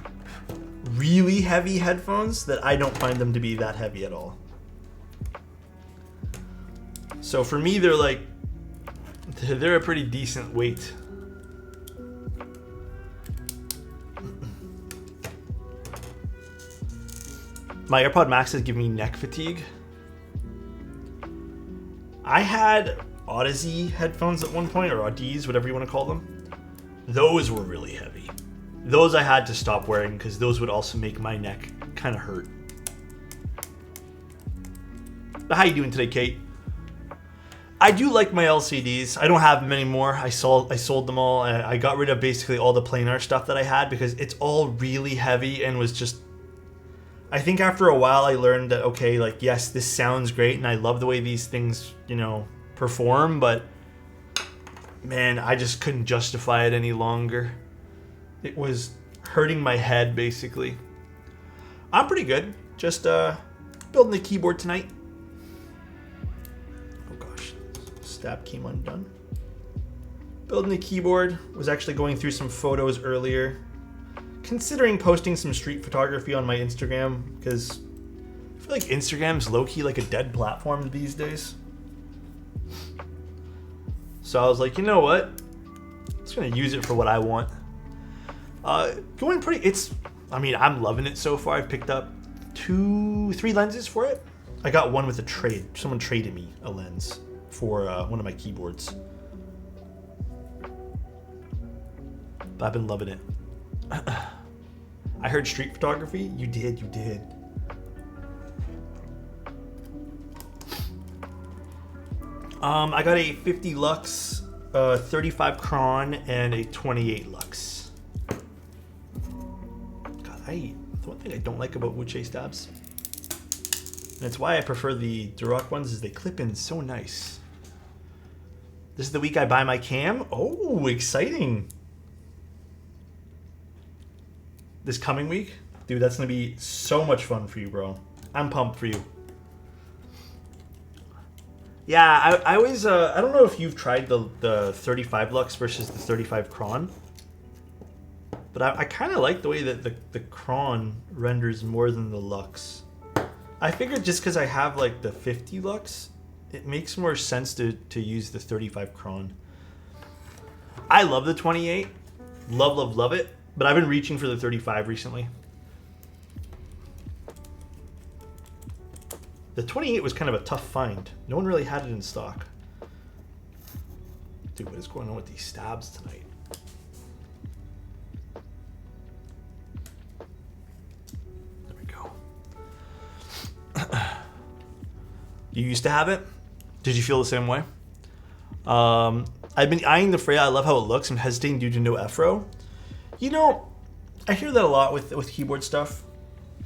really heavy headphones that I don't find them to be that heavy at all. So for me, they're a pretty decent weight. My AirPod Maxes give me neck fatigue. I had Odyssey headphones at one point, or Audies, whatever you want to call them. Those were really heavy. Those I had to stop wearing because those would also make my neck kind of hurt. But how you doing today, Kate? I do like my LCDs. I don't have them anymore. I sold them all. I got rid of basically all the planar stuff that I had because it's all really heavy and was just... I think after a while I learned that, okay, like, yes, this sounds great and I love the way these things, perform, but man, I just couldn't justify it any longer. It was hurting my head, basically. I'm pretty good. Just building the keyboard tonight. Oh gosh, stab came undone. Building the keyboard. Was actually going through some photos earlier. Considering posting some street photography on my Instagram, because I feel like Instagram's low-key like a dead platform these days. So I was like, you know what? I'm just gonna use it for what I want. Going pretty. I'm loving it so far. I picked up 3 lenses for it. I got one with a trade. Someone traded me a lens for one of my keyboards. But I've been loving it. I heard street photography. You did. I got a 50 lux, 35 cron, and a 28 lux. God, the one thing I don't like about Wuche stabs, and it's why I prefer the Duroc ones, is they clip in so nice. This is the week I buy my cam. Oh, exciting. This coming week? Dude, that's going to be so much fun for you, bro. I'm pumped for you. Yeah, I always... I don't know if you've tried the 35 lux versus the 35 cron. But I kind of like the way that the cron renders more than the lux. I figured just because I have like the 50 lux, it makes more sense to use the 35 cron. I love the 28. Love it. But I've been reaching for the 35 recently. The 28 was kind of a tough find. No one really had it in stock. Dude, what is going on with these stabs tonight? There we go. You used to have it. Did you feel the same way? I've been eyeing the Freya. I love how it looks. I'm hesitating due to no F-row. You know, I hear that a lot with keyboard stuff.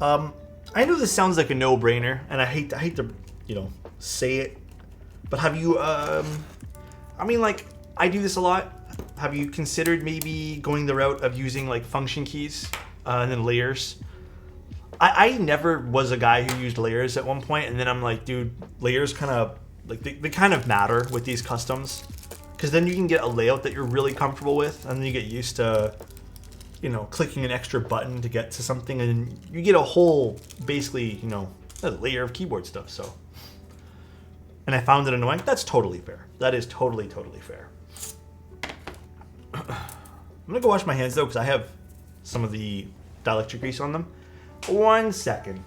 I know this sounds like a no-brainer, and I hate to, you know, say it. But have you, I mean, like, I do this a lot. Have you considered maybe going the route of using, like, function keys and then layers? I never was a guy who used layers at one point, and then I'm like, dude, layers kind of, like, they kind of matter with these customs. Because then you can get a layout that you're really comfortable with, and then you get used to, you know, clicking an extra button to get to something, and you get a whole, basically, you know, a layer of keyboard stuff, so. And I found it annoying. That's totally fair. That is totally fair. I'm gonna go wash my hands, though, because I have some of the dielectric grease on them. 1 second.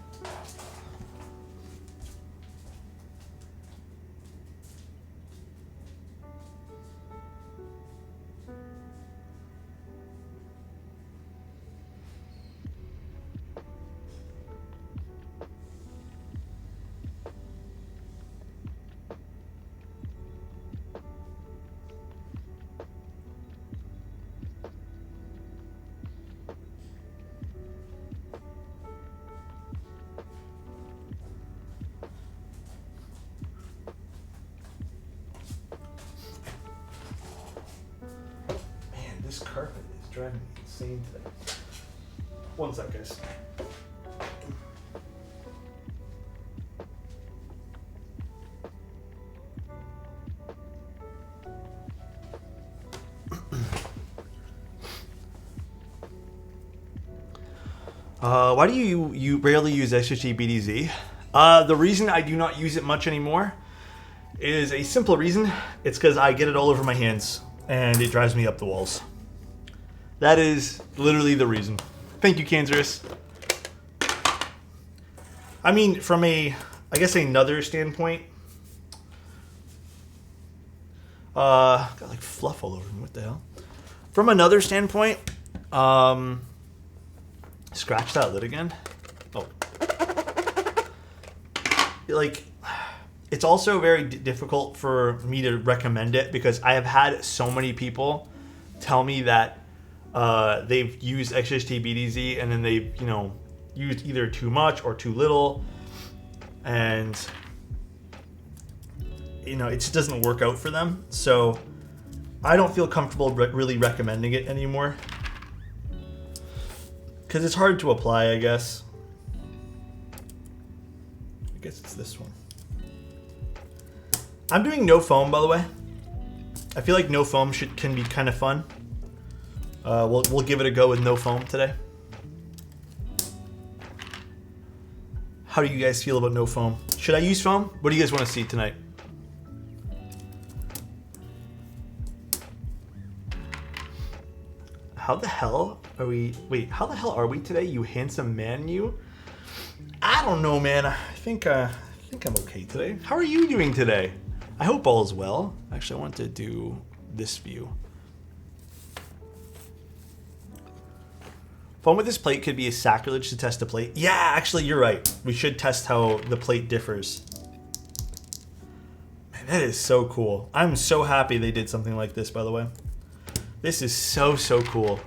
This carpet is driving me insane today. 1 sec, guys. Why do you rarely use SSD BDZ? The reason I do not use it much anymore is a simple reason. It's because I get it all over my hands and it drives me up the walls. That is literally the reason. Thank you, Kansas. I mean, from I guess another standpoint, got like fluff all over me. What the hell? From another standpoint, scratch that lid again. Oh, like, it's also very difficult for me to recommend it because I have had so many people tell me that they've used XHT BDZ and then they've, you know, used either too much or too little, and you know, it just doesn't work out for them. So I don't feel comfortable really recommending it anymore because it's hard to apply, I guess. I guess it's this one. I'm doing no foam, by the way. I feel like no foam can be kind of fun. We'll give it a go with no foam today. How do you guys feel about no foam? Should I use foam? What do you guys want to see tonight? How the hell are we? Wait, how the hell are we today, you handsome man, you? I don't know, man. I think I'm okay today. How are you doing today? I hope all is well. Actually, I want to do this view. Foam with this plate could be a sacrilege to test the plate. Yeah, actually, you're right. We should test how the plate differs. Man, that is so cool. I'm so happy they did something like this, by the way. This is so cool.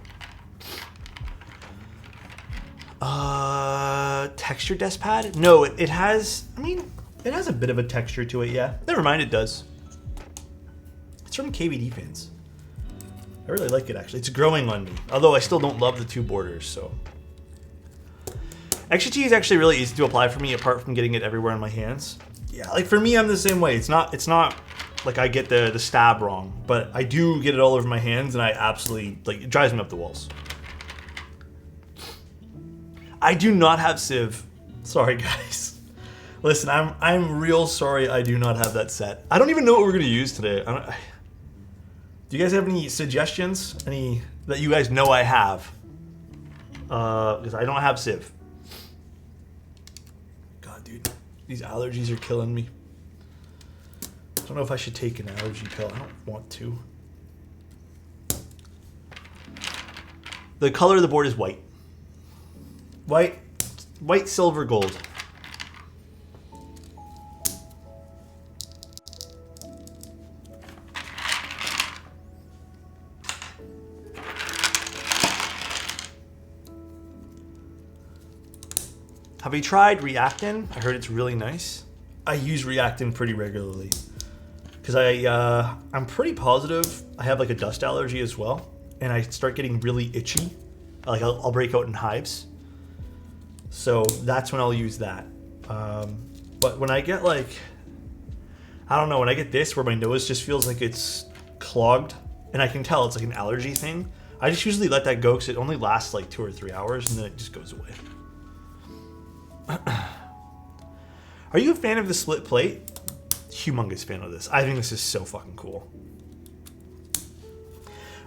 Texture desk pad? No, it has, I mean, it has a bit of a texture to it, yeah. Never mind, it does. It's from KVD fans. I really like it, actually. It's growing on me. Although I still don't love the two borders, so. XGT is actually really easy to apply for me, apart from getting it everywhere on my hands. Yeah, like for me, I'm the same way. It's not like I get the stab wrong, but I do get it all over my hands, and I absolutely, like, it drives me up the walls. I do not have Civ. Sorry, guys. Listen, I'm real sorry I do not have that set. I don't even know what we're gonna use today. Do you guys have any suggestions? Any that you guys know I have? Because I don't have Civ. God, dude, these allergies are killing me. I don't know if I should take an allergy pill. I don't want to. The color of the board is white. White, silver, gold. Have you tried Reactin? I heard it's really nice. I use Reactin pretty regularly because I'm pretty positive I have like a dust allergy as well, and I start getting really itchy. Like I'll break out in hives. So that's when I'll use that. But when I get like, I don't know, when I get this where my nose just feels like it's clogged, and I can tell it's like an allergy thing, I just usually let that go because it only lasts like 2 or 3 hours and then it just goes away. Are you a fan of the split plate? Humongous fan of this. I think this is so fucking cool.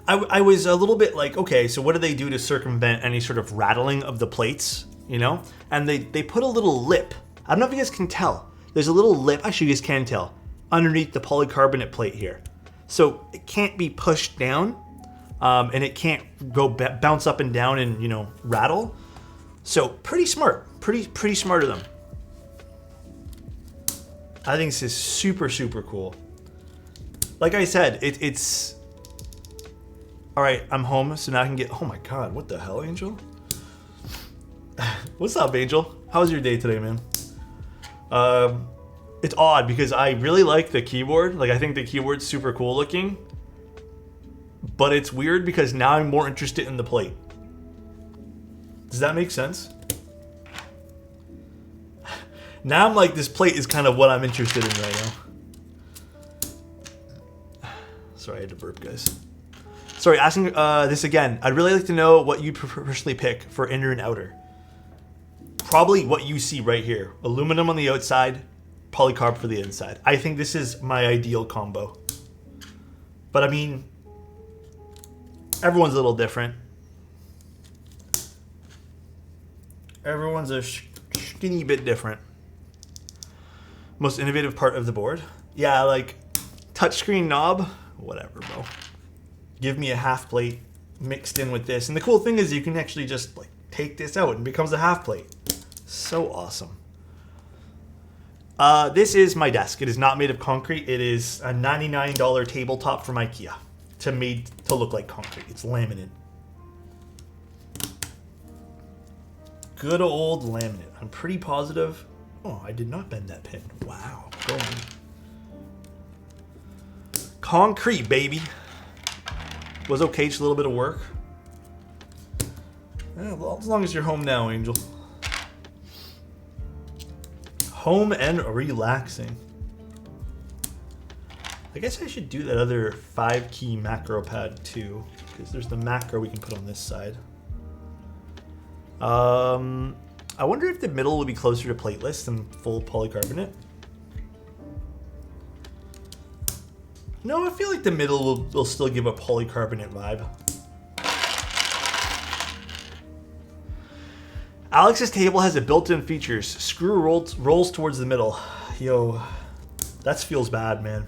I was a little bit like, okay, so what do they do to circumvent any sort of rattling of the plates, you know? And they put a little lip. I don't know if you guys can tell. There's a little lip, actually you guys can tell, underneath the polycarbonate plate here. So it can't be pushed down, and it can't go bounce up and down and, you know, rattle. So pretty smart, pretty smart of them. I think this is super, super cool. Like I said, it's... All right, I'm home, so now I can get... Oh my God, what the hell, Angel? What's up, Angel? How was your day today, man? It's odd because I really like the keyboard. Like, I think the keyboard's super cool looking. But it's weird because now I'm more interested in the plate. Does that make sense? Now I'm like, this plate is kind of what I'm interested in right now. Sorry, I had to burp, guys. Sorry, asking this again. I'd really like to know what you'd personally pick for inner and outer. Probably what you see right here. Aluminum on the outside, polycarb for the inside. I think this is my ideal combo. But I mean, everyone's a little different. Everyone's a skinny bit different. Most innovative part of the board? Yeah, like touchscreen knob, whatever, bro. Give me a half plate mixed in with this. And the cool thing is you can actually just like take this out and it becomes a half plate. So awesome. This is my desk. It is not made of concrete. It is a $99 tabletop from IKEA. Made to look like concrete. It's laminate. Good old laminate. I'm pretty positive. Oh, I did not bend that pin. Wow. Go on. Concrete, baby. Was okay, just a little bit of work. Well, as long as you're home now, Angel. Home and relaxing. I guess I should do that other 5-key macro pad too, because there's the macro we can put on this side. I wonder if the middle will be closer to plateless than full polycarbonate. No, I feel like the middle will still give a polycarbonate vibe. Alex's table has a built-in features. Screw rolls towards the middle. Yo, that feels bad, man.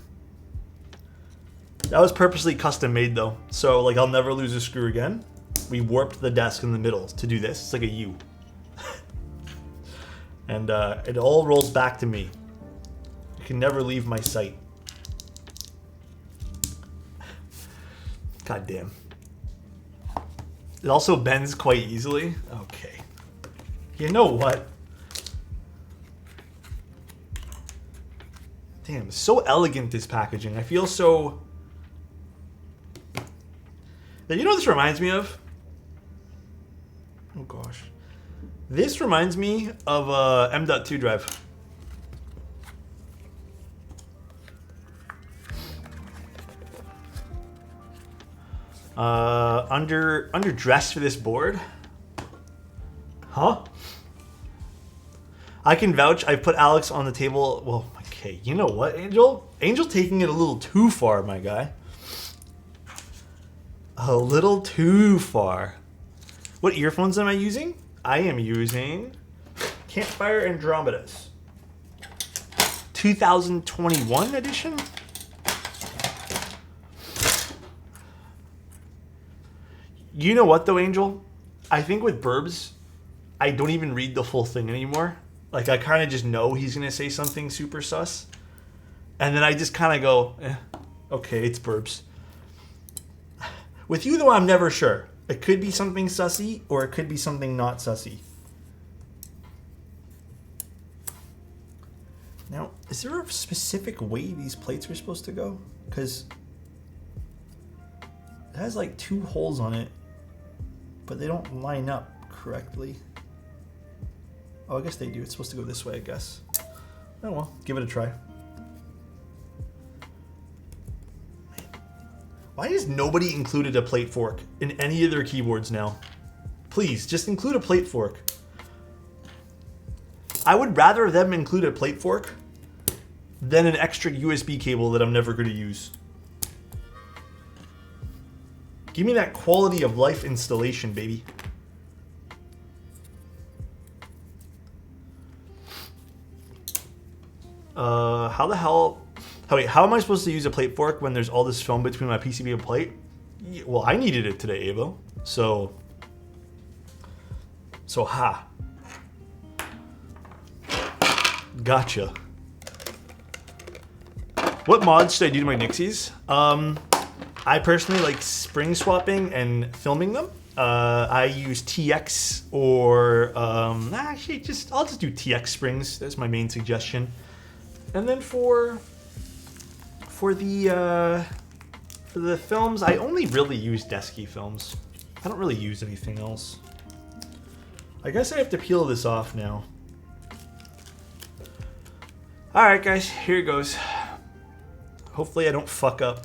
That was purposely custom made though. So like I'll never lose a screw again. We warped the desk in the middle to do this. It's like a U. And it all rolls back to me. You can never leave my sight. God damn. It also bends quite easily. Okay. You know what? Damn, so elegant, this packaging. I feel so... You know what this reminds me of? Oh gosh. This reminds me of a M.2 drive. Underdressed for this board? Huh? I can vouch. I put Alex on the table. Well, okay. You know what, Angel? Angel taking it a little too far, my guy. A little too far. What earphones am I using? I am using Campfire Andromedas. 2021 edition? You know what though, Angel? I think with Burbs, I don't even read the full thing anymore. Like I kind of just know he's going to say something super sus. And then I just kind of go, okay, it's Burbs. With you though, I'm never sure. It could be something sussy or it could be something not sussy. Is there a specific way these plates are supposed to go? Because it has like 2 holes on it, but they don't line up correctly. Oh, I guess they do. It's supposed to go this way, I guess. Oh well, give it a try. Why has nobody included a plate fork in any of their keyboards now? Please, just include a plate fork. I would rather them include a plate fork than an extra USB cable that I'm never going to use. Give me that quality of life installation, baby. How the hell... Oh, wait, how am I supposed to use a plate fork when there's all this foam between my PCB and plate? Well, I needed it today, Avo. So ha. Gotcha. What mods should I do to my Nixies? I personally like spring swapping and filming them. I use TX or actually I'll just do TX springs. That's my main suggestion. And then for the films, I only really use Desky films. I don't really use anything else. I guess I have to peel this off now. Alright guys, here it goes. Hopefully I don't fuck up. I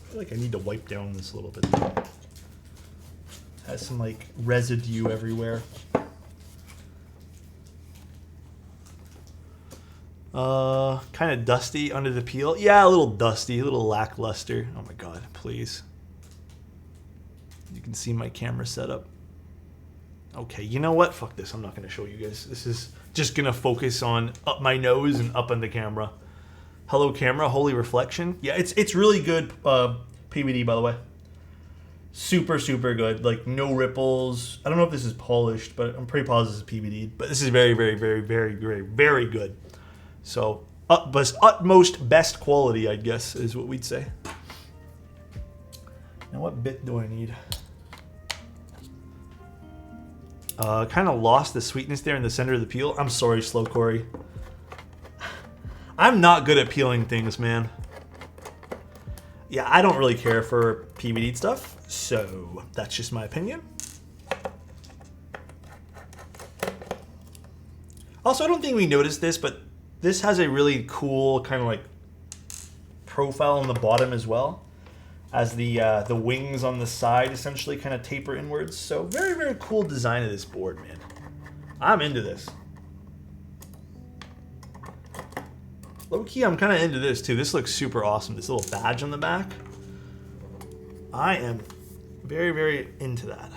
feel like I need to wipe down this a little bit. It has some like residue everywhere. Kind of dusty under the peel. Yeah, a little dusty, a little lackluster. Oh my god, please. You can see my camera setup. Okay, you know what? Fuck this. I'm not going to show you guys. This is just going to focus on up my nose and up on the camera. Hello camera, holy reflection. Yeah, it's really good PVD, by the way. Super, super good. Like, no ripples. I don't know if this is polished, but I'm pretty positive this is PVD. But this is very, very, very, very, very, very good. So, utmost best quality, I guess, is what we'd say. Now, what bit do I need? Kind of lost the sweetness there in the center of the peel. I'm sorry, Slow Corey. I'm not good at peeling things, man. Yeah, I don't really care for PVD stuff, so that's just my opinion. Also, I don't think we noticed this, but this has a really cool kind of like profile on the bottom as well, as the wings on the side essentially kind of taper inwards. So very, very cool design of this board, man. I'm into this. Low key, I'm kind of into this too. This looks super awesome. This little badge on the back. I am very, very into that.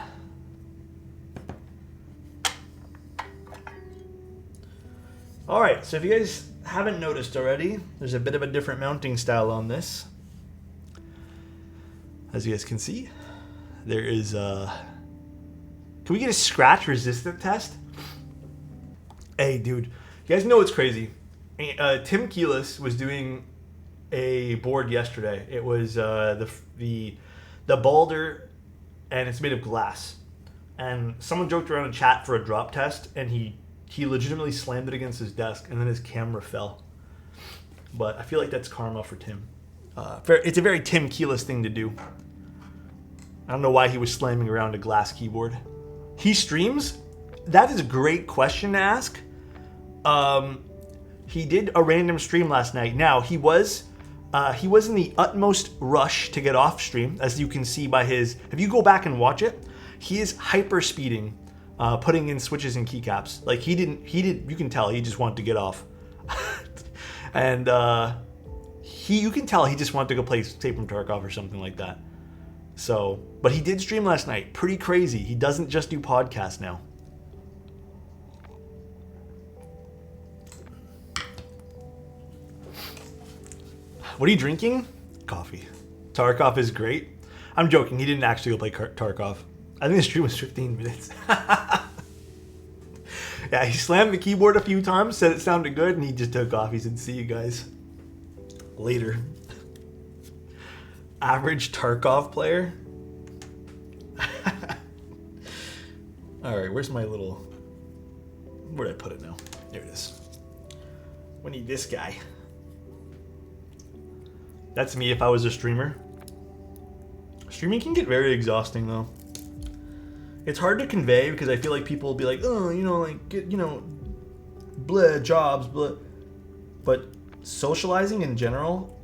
All right, so if you guys haven't noticed already, there's a bit of a different mounting style on this. As you guys can see, there is a... Can we get a scratch resistant test? Hey, dude, you guys know what's crazy? Tim Keelis was doing a board yesterday. It was the Balder, and it's made of glass. And someone joked around in chat for a drop test, and he legitimately slammed it against his desk, and then his camera fell. But I feel like that's karma for Tim. It's a very Tim Keelis thing to do. I don't know why he was slamming around a glass keyboard. He streams? That is a great question to ask. He did a random stream last night. Now, he was in the utmost rush to get off stream, as you can see by his... If you go back and watch it, he is hyper speeding, putting in switches and keycaps. Like, you can tell he just wanted to get off. And you can tell he just wanted to go play Escape from Tarkov or something like that. So, but he did stream last night. Pretty crazy. He doesn't just do podcasts now. What are you drinking? Coffee. Tarkov is great. I'm joking. He didn't actually go play Tarkov. I think the stream was 15 minutes. Yeah, he slammed the keyboard a few times, said it sounded good, and he just took off. He said, see you guys later. Average Tarkov player. All right, where's my little? Where'd I put it now? There it is. We need this guy. That's me if I was a streamer. Streaming can get very exhausting though. It's hard to convey because I feel like people will be like, oh, you know, like, get, you know, blah, jobs, blah. But socializing in general,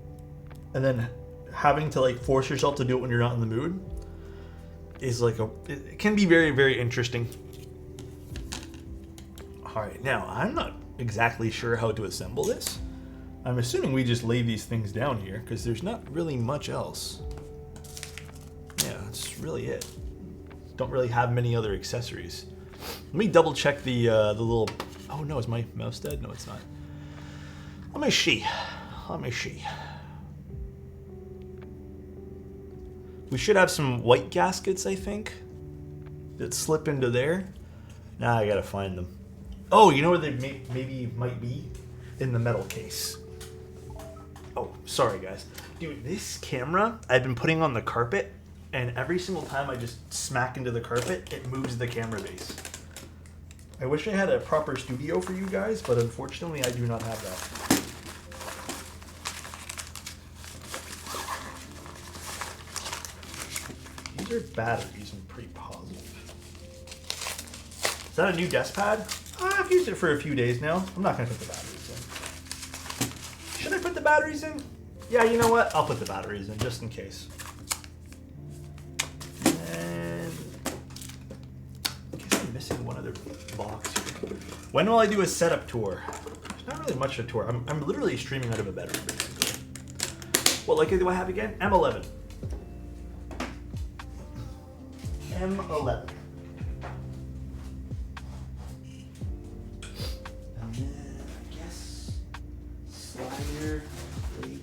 and then having to like force yourself to do it when you're not in the mood, is like it can be very, very interesting. All right, now I'm not exactly sure how to assemble this. I'm assuming we just lay these things down here because there's not really much else. Yeah, that's really it. Don't really have many other accessories. Let me double check the little. Oh no, is my mouse dead? No, it's not. Let me see. Let me see. We should have some white gaskets, I think, that slip into there. Now I gotta find them. Oh, you know where they maybe might be? In the metal case. Oh, sorry guys. Dude, this camera I've been putting on the carpet, and every single time I just smack into the carpet, it moves the camera base. I wish I had a proper studio for you guys, but unfortunately I do not have that. These are batteries, I'm pretty positive. Is that a new desk pad? I've used it for a few days now. I'm not gonna put the batteries in. Should I put the batteries in? Yeah, you know what? I'll put the batteries in just in case. And I guess I'm missing one other box here. When will I do a setup tour? There's not really much of a tour. I'm literally streaming out of a bedroom, basically. What like do I have again? M11. M11. And then I guess slider, plate.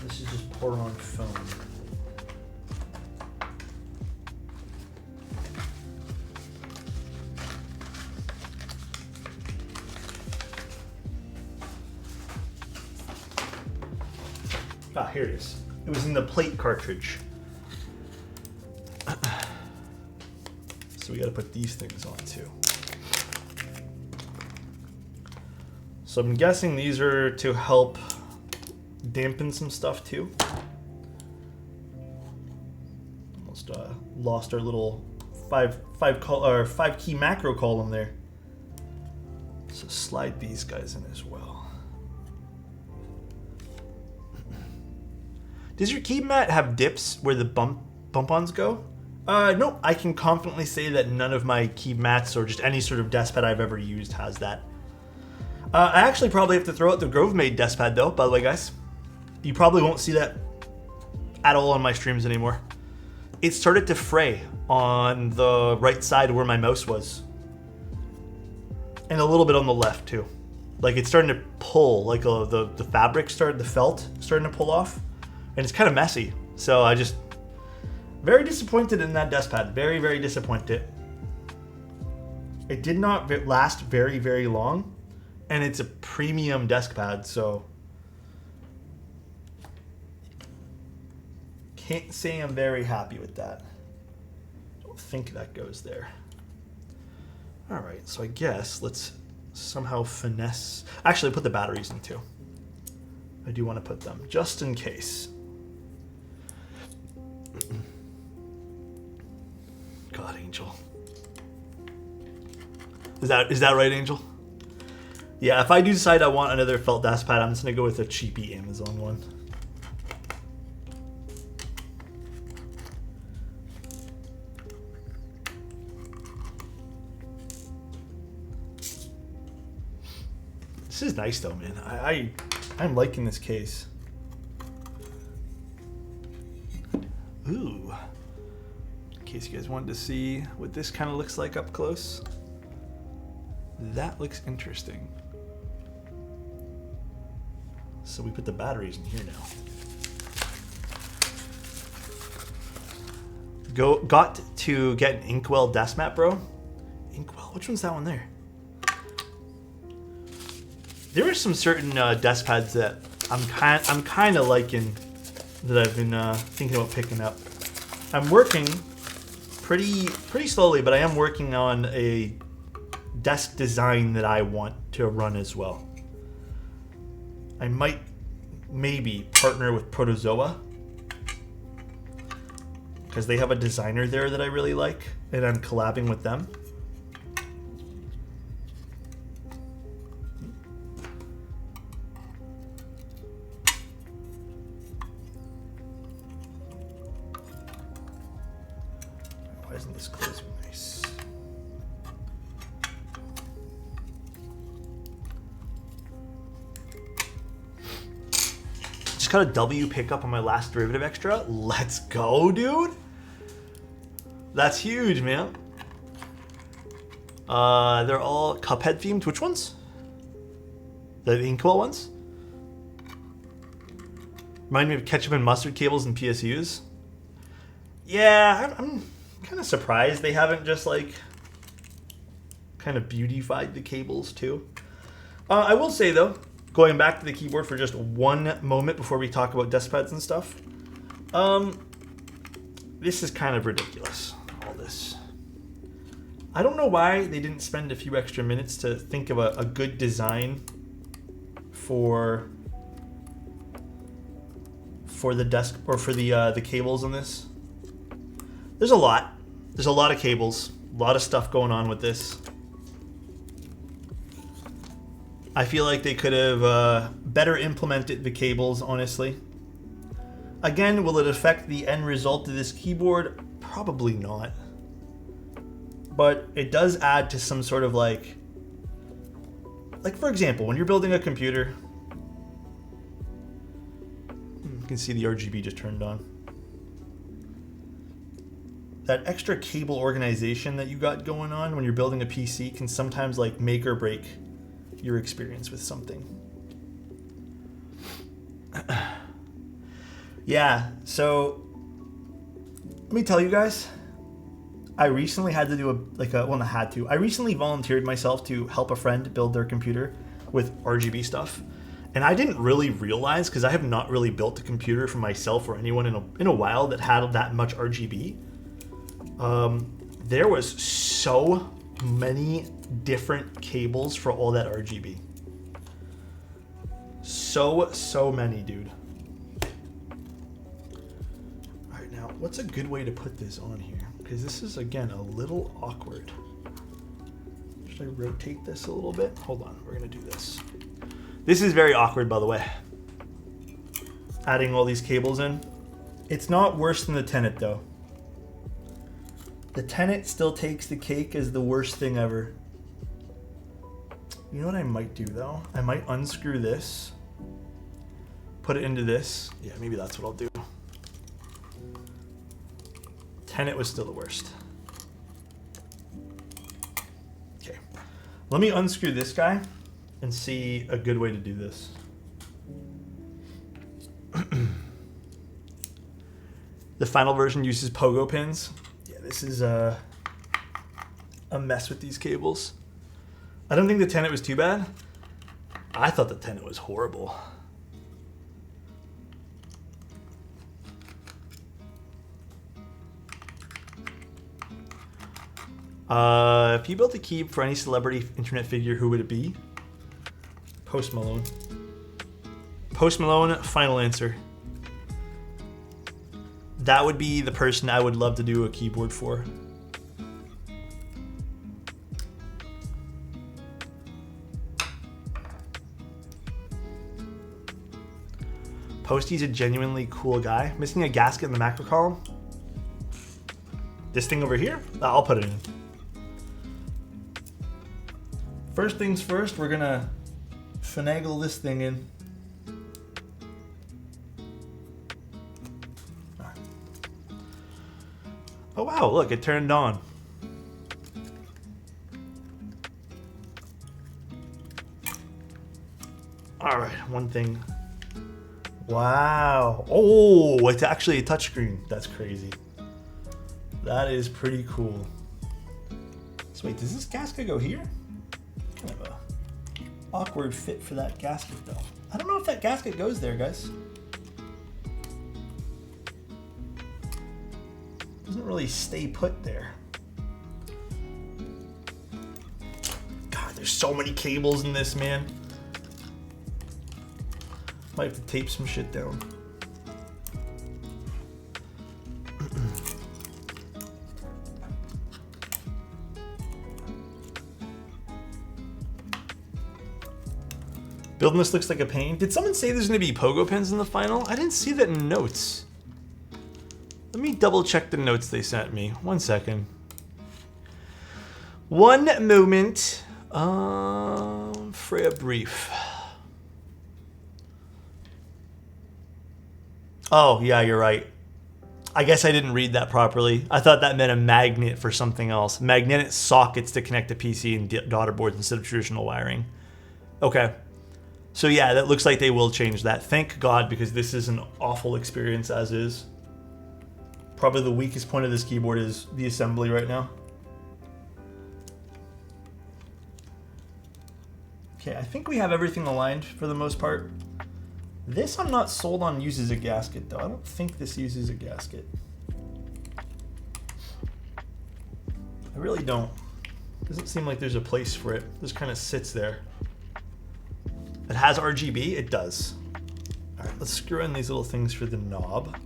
This is just pour on foam. Ah, here it is. It was in the plate cartridge. So we got to put these things on too. So I'm guessing these are to help dampen some stuff too. Almost lost our little five key macro column there. So slide these guys in as well. Does your key mat have dips where the bump-ons go? Nope, I can confidently say that none of my key mats or just any sort of desk pad I've ever used has that. I actually probably have to throw out the Grove made desk pad though, by the way guys. You probably won't see that at all on my streams anymore. It started to fray on the right side where my mouse was. And a little bit on the left too. Like it's starting to pull, like the fabric the felt starting to pull off. And it's kind of messy. So I just, very disappointed in that desk pad. Very, very disappointed. It did not last very, very long. And it's a premium desk pad, so can't say I'm very happy with that. Don't think that goes there. All right, so I guess let's somehow finesse. Actually, put the batteries in too. I do want to put them just in case. God, Angel. Is that right, Angel? Yeah, if I do decide I want another felt desk pad, I'm just gonna go with a cheapy Amazon one. This is nice though, man. I'm liking this case. Ooh. In case you guys wanted to see what this kind of looks like up close. That looks interesting. So we put the batteries in here now. Got to get an Inkwell desk mat, bro. Inkwell, which one's that one there? There are some certain desk pads that I'm kind of liking that I've been thinking about picking up. I'm working pretty slowly, but I am working on a desk design that I want to run as well. I might maybe partner with Protozoa because they have a designer there that I really like, and I'm collabing with them. Why isn't this closing nice? Just got a W pickup on my last derivative extra. Let's go, dude. That's huge, man. They're all Cuphead themed. Which ones? The Inkwell ones? Remind me of ketchup and mustard cables and PSUs. Yeah, I'm kind of surprised they haven't just like kind of beautified the cables too. I will say though, going back to the keyboard for just one moment before we talk about desk pads and stuff, this is kind of ridiculous, all this. I don't know why they didn't spend a few extra minutes to think of a good design for the desk or for the cables on this. There's a lot. There's a lot of cables, a lot of stuff going on with this. I feel like they could have better implemented the cables, honestly. Again, will it affect the end result of this keyboard? Probably not. But it does add to some sort of like for example, when you're building a computer, you can see the RGB just turned on. That extra cable organization that you got going on when you're building a PC can sometimes like make or break your experience with something. Yeah, so let me tell you guys, I recently had to do I recently volunteered myself to help a friend build their computer with RGB stuff. And I didn't really realize, because I have not really built a computer for myself or anyone in a while that had that much RGB. There was so many different cables for all that RGB. So many, dude. All right, now what's a good way to put this on here? Because this is, again, a little awkward. Should I rotate this a little bit? Hold on, we're gonna do this. This is very awkward, by the way. Adding all these cables in. It's not worse than the Tenet, though. The Tenet still takes the cake as the worst thing ever. You know what I might do, though? I might unscrew this, put it into this. Yeah, maybe that's what I'll do. Tenet was still the worst. Okay. Let me unscrew this guy and see a good way to do this. The final version uses pogo pins. Yeah, this is a mess with these cables. I don't think the Tenet was too bad. I thought the Tenet was horrible. If you built a key for any celebrity internet figure, who would it be? Post Malone. Post Malone, final answer. That would be the person I would love to do a keyboard for. Posty's a genuinely cool guy. Missing a gasket in the macro column. This thing over here? I'll put it in. First things first, we're gonna finagle this thing in. Oh wow, look, it turned on. All right, one thing. Wow. Oh, it's actually a touchscreen. That's crazy. That is pretty cool. So wait, does this gasket go here? Kind of a awkward fit for that gasket though. I don't know if that gasket goes there, guys. doesn't really stay put there. God, there's so many cables in this, man. Might have to tape some shit down. Building this looks like a pain. Did someone say there's gonna be pogo pins in the final? I didn't see that in notes. Let me double check the notes they sent me. 1 second. One moment. Freya brief. Oh, yeah, you're right. I guess I didn't read that properly. I thought that meant a magnet for something else. Magnetic sockets to connect to PC and daughter boards instead of traditional wiring. Okay. So yeah, that looks like they will change that. Thank God, because this is an awful experience as is. Probably the weakest point of this keyboard is the assembly right now. Okay, I think we have everything aligned for the most part. This I'm not sold on uses a gasket though. I don't think this uses a gasket. I really don't. Doesn't seem like there's a place for it. Just kind of sits there. It has RGB? It does. All right, let's screw in these little things for the knob.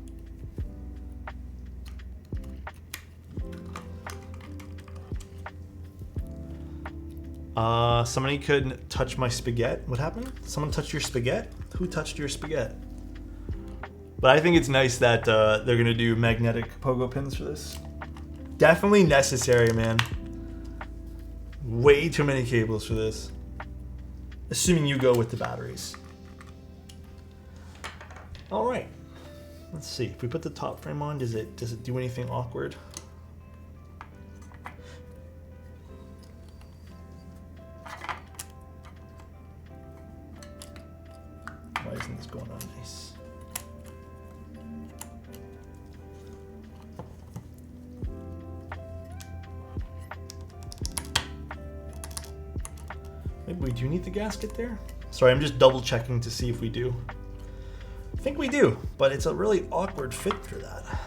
Somebody could touch my spaghetti. What happened? Someone touched your spaghetti? Who touched your spaghetti? But I think it's nice that they're gonna do magnetic pogo pins for this. Definitely necessary, man. Way too many cables for this. Assuming you go with the batteries. All right. Let's see. If we put the top frame on, does it do anything awkward? Why isn't this going on nice? Maybe we do need the gasket there? Sorry, I'm just double checking to see if we do. I think we do, but it's a really awkward fit for that.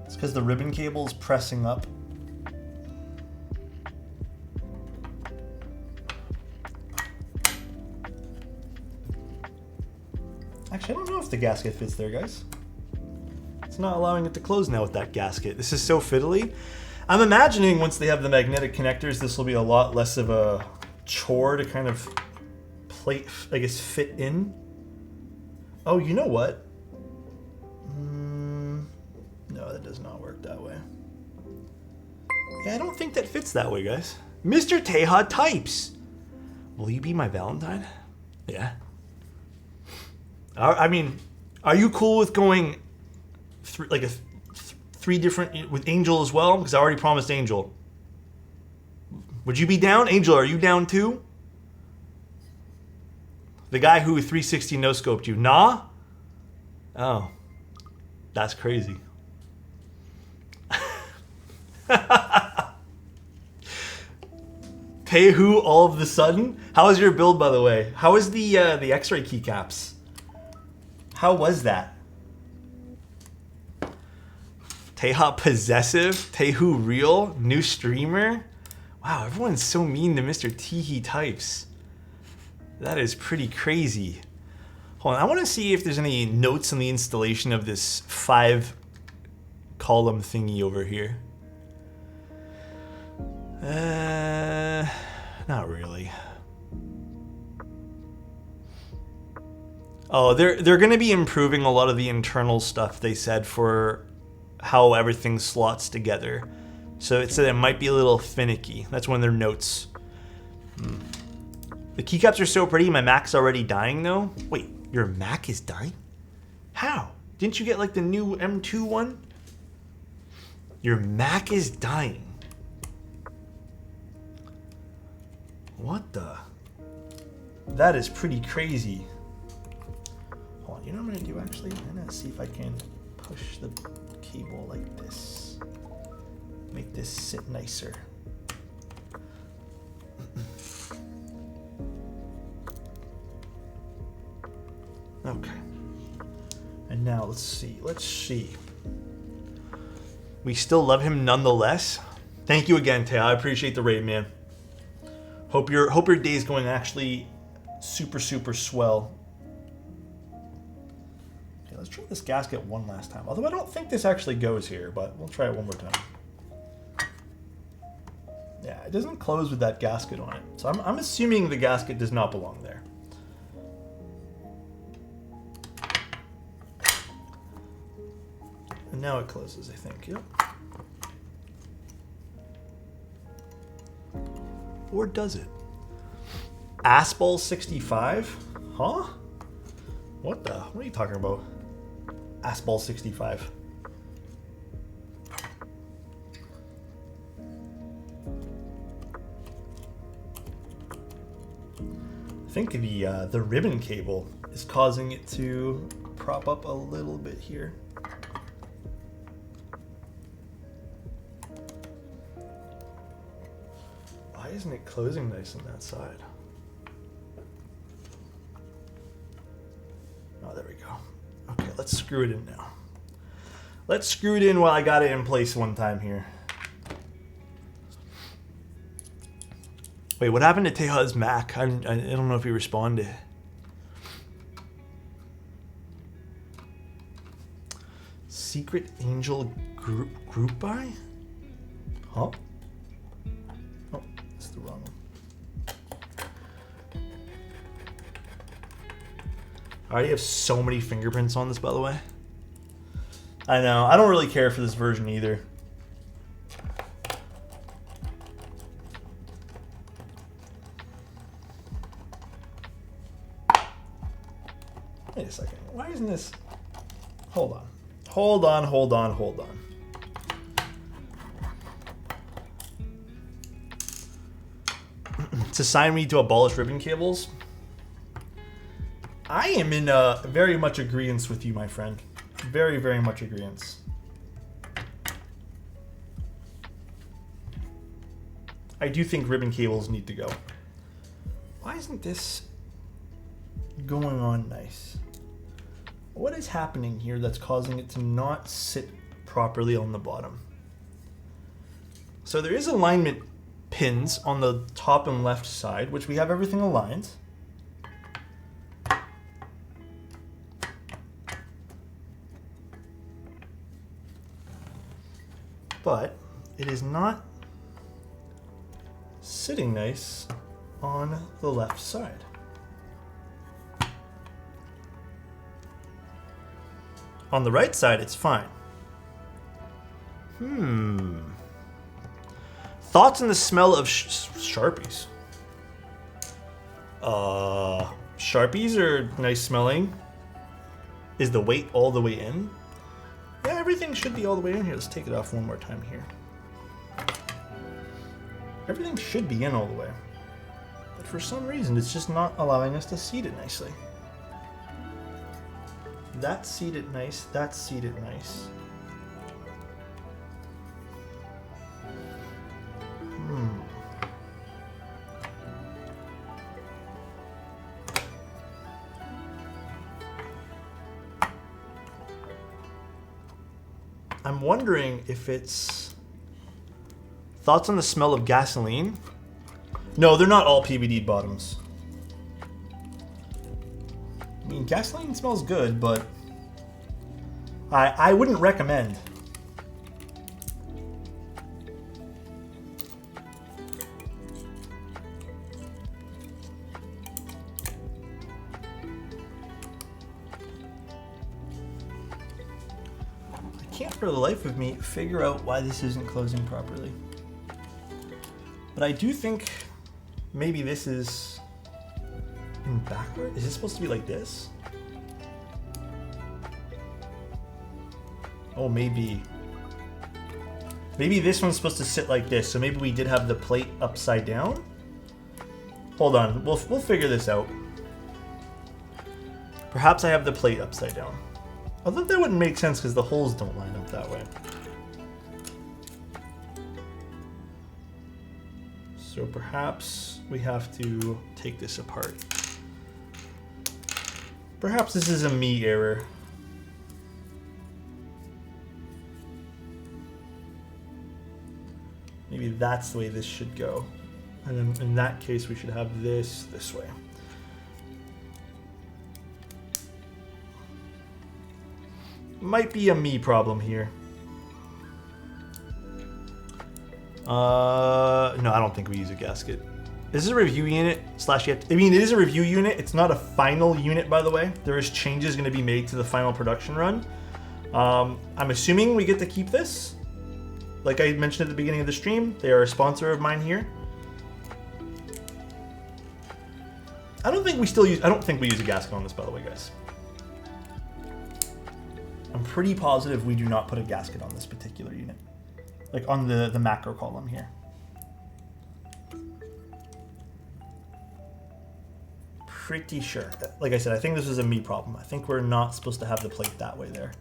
It's because the ribbon cable is pressing up. Actually, I don't know if the gasket fits there, guys. It's not allowing it to close now with that gasket. This is so fiddly. I'm imagining once they have the magnetic connectors, this will be a lot less of a chore to kind of plate, I guess, fit in. Oh, you know what? No, that does not work that way. Yeah, I don't think that fits that way, guys. Mr. Teha types. Will you be my Valentine? Yeah. I mean, are you cool with going three different with Angel as well? Because I already promised Angel. Would you be down? Angel, are you down too? The guy who 360 no-scoped you. Nah? Oh. That's crazy. Tehu all of the sudden? How was your build, by the way? How was the X-ray keycaps? How was that? Teha possessive? Tehu real? New streamer? Wow, everyone's so mean to Mr. Tehi types. That is pretty crazy. Hold on, I want to see if there's any notes on the installation of this 5-column thingy over here. Not really. Oh, they're going to be improving a lot of the internal stuff, they said, for how everything slots together. So it said it might be a little finicky. That's one of their notes. The keycaps are so pretty. My Mac's already dying, though. Wait, your Mac is dying? How? Didn't you get, like, the new M2 one? Your Mac is dying. What the? That is pretty crazy. Hold on, you know what I'm gonna do actually? I'm gonna see if I can push the cable like this. Make this sit nicer. let's see. Let's see. We still love him nonetheless. Thank you again, Tay. I appreciate the raid, man. Hope your day's going actually super, super swell. Okay, let's try this gasket one last time. Although I don't think this actually goes here, but we'll try it one more time. Yeah, it doesn't close with that gasket on it. So I'm assuming the gasket does not belong there. And now it closes, I think. Yep. Or does it? Assball 65? Huh? What are you talking about? Assball 65. I think the ribbon cable is causing it to prop up a little bit here. Why isn't it closing nice on that side? Oh, there we go. Okay, let's screw it in now. Let's screw it in while I got it in place one time here. Wait, what happened to Teja's Mac? I don't know if he responded. Secret Angel group buy? Huh? Oh, that's the wrong one. I already have so many fingerprints on this, by the way. I know. I don't really care for this version either. Wait a second. Why isn't this... Hold on. Hold on, hold on, hold on. To sign me to abolish ribbon cables? I am in very much agreeance with you, my friend. Very, very much agreeance. I do think ribbon cables need to go. Why isn't this going on nice? What is happening here that's causing it to not sit properly on the bottom? So there is alignment pins on the top and left side, which we have everything aligned. But it is not sitting nice on the left side. On the right side, it's fine. Thoughts on the smell of Sharpies? Sharpies are nice smelling. Is the weight all the way in? Yeah, everything should be all the way in here. Let's take it off one more time here. Everything should be in all the way. But for some reason, it's just not allowing us to seat it nicely. That's seated nice. That's seated nice. I'm wondering if it's... Thoughts on the smell of gasoline? No, they're not all PVD bottoms. I mean, gasoline smells good, but I wouldn't recommend. I can't for the life of me figure out why this isn't closing properly. But I do think maybe this is in backward. Is this supposed to be like this? Oh, maybe this one's supposed to sit like this. So maybe we did have the plate upside down. Hold on, we'll figure this out. Perhaps I have the plate upside down. Although that wouldn't make sense because the holes don't line up that way. So perhaps we have to take this apart. Perhaps this is a me error. maybe that's the way this should go. And then in that case, we should have this way. Might be a me problem here. No, I don't think we use a gasket. This is a review unit slash yet. I mean, it is a review unit. It's not a final unit, by the way. There is changes going to be made to the final production run. I'm assuming we get to keep this. Like I mentioned at the beginning of the stream, they are a sponsor of mine here. I don't think we use a gasket on this, by the way, guys. I'm pretty positive we do not put a gasket on this particular unit. Like on the macro column here. Pretty sure. Like I said, I think this is a me problem. I think we're not supposed to have the plate that way there.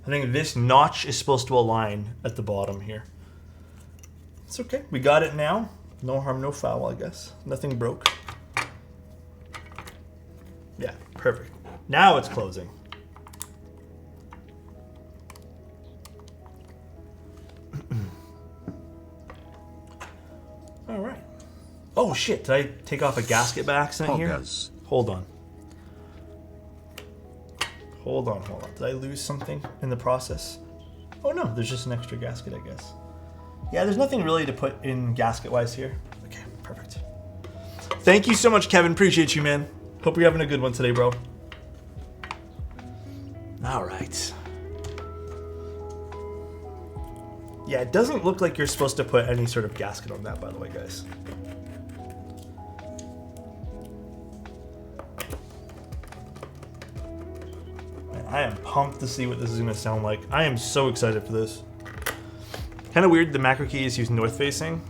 I think this notch is supposed to align at the bottom here. It's okay. We got it now. No harm, no foul, I guess. Nothing broke. Yeah, perfect. Now it's closing. All right. Oh shit, did I take off a gasket by accident here? Hold on. Hold on. Did I lose something in the process? Oh no, there's just an extra gasket, I guess. Yeah, there's nothing really to put in gasket-wise here. Okay, perfect. Thank you so much, Kevin. Appreciate you, man. Hope you're having a good one today, bro. All right. Yeah, it doesn't look like you're supposed to put any sort of gasket on that, by the way, guys. Man, I am pumped to see what this is going to sound like. I am so excited for this. Kind of weird the macro keys use north facing.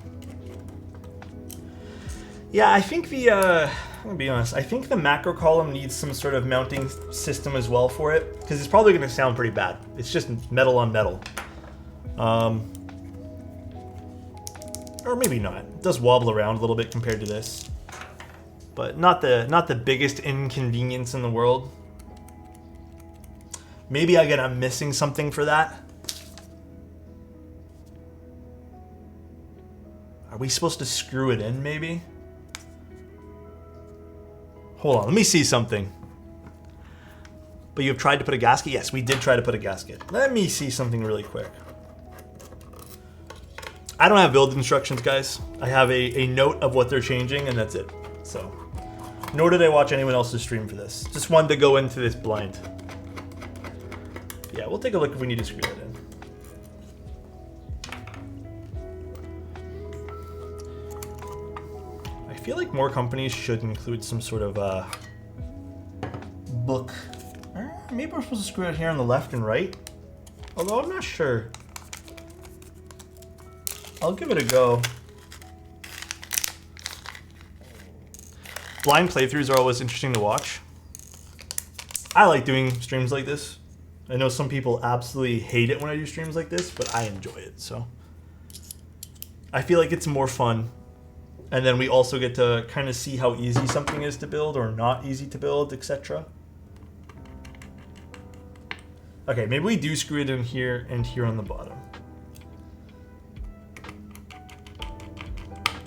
Yeah, I think the, I'm going to be honest, I think the macro column needs some sort of mounting system as well for it, because it's probably going to sound pretty bad. It's just metal on metal. Or maybe not. It does wobble around a little bit compared to this, but not the biggest inconvenience in the world. Maybe again I'm missing something for that. Are we supposed to screw it in maybe? Hold on, let me see something. But you've tried to put a gasket? Yes, we did try to put a gasket. Let me see something really quick. I don't have build instructions, guys. I have a note of what they're changing, and that's it. So, nor did I watch anyone else's stream for this. Just wanted to go into this blind. Yeah, we'll take a look if we need to screw that in. I feel like more companies should include some sort of book. Maybe we're supposed to screw it here on the left and right. Although I'm not sure. I'll give it a go. Blind playthroughs are always interesting to watch. I like doing streams like this. I know some people absolutely hate it when I do streams like this, but I enjoy it, so. I feel like it's more fun. And then we also get to kind of see how easy something is to build or not easy to build, etc. Okay, maybe we do screw it in here and here on the bottom.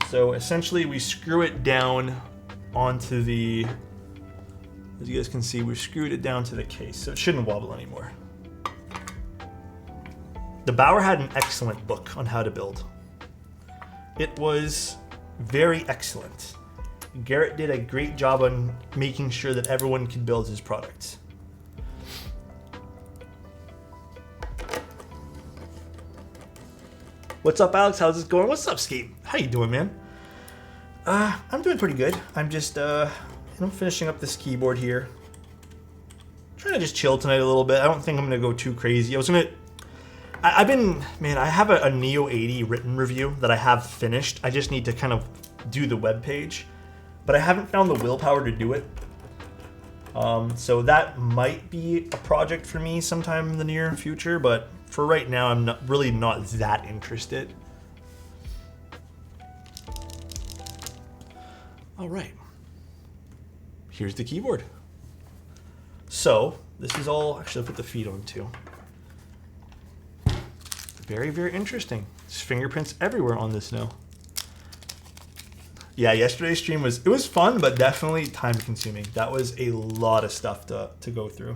So essentially we screw it down onto the, as you guys can see, we've screwed it down to the case, so it shouldn't wobble anymore. The Bauer had an excellent book on how to build. It was very excellent. Garrett did a great job on making sure that everyone could build his product. What's up, Alex? How's it going? What's up, Skate? How you doing, man? I'm doing pretty good. I'm just, finishing up this keyboard here. Trying to just chill tonight a little bit. I don't think I'm gonna go too crazy. I have a Neo 80 written review that I have finished. I just need to kind of do the web page, but I haven't found the willpower to do it. So that might be a project for me sometime in the near future, but for right now, I'm really not that interested. All right, here's the keyboard. So this is all, actually I'll put the feet on too. Very, very interesting. There's fingerprints everywhere on this now. Yeah, yesterday's stream was fun, but definitely time consuming. That was a lot of stuff to go through.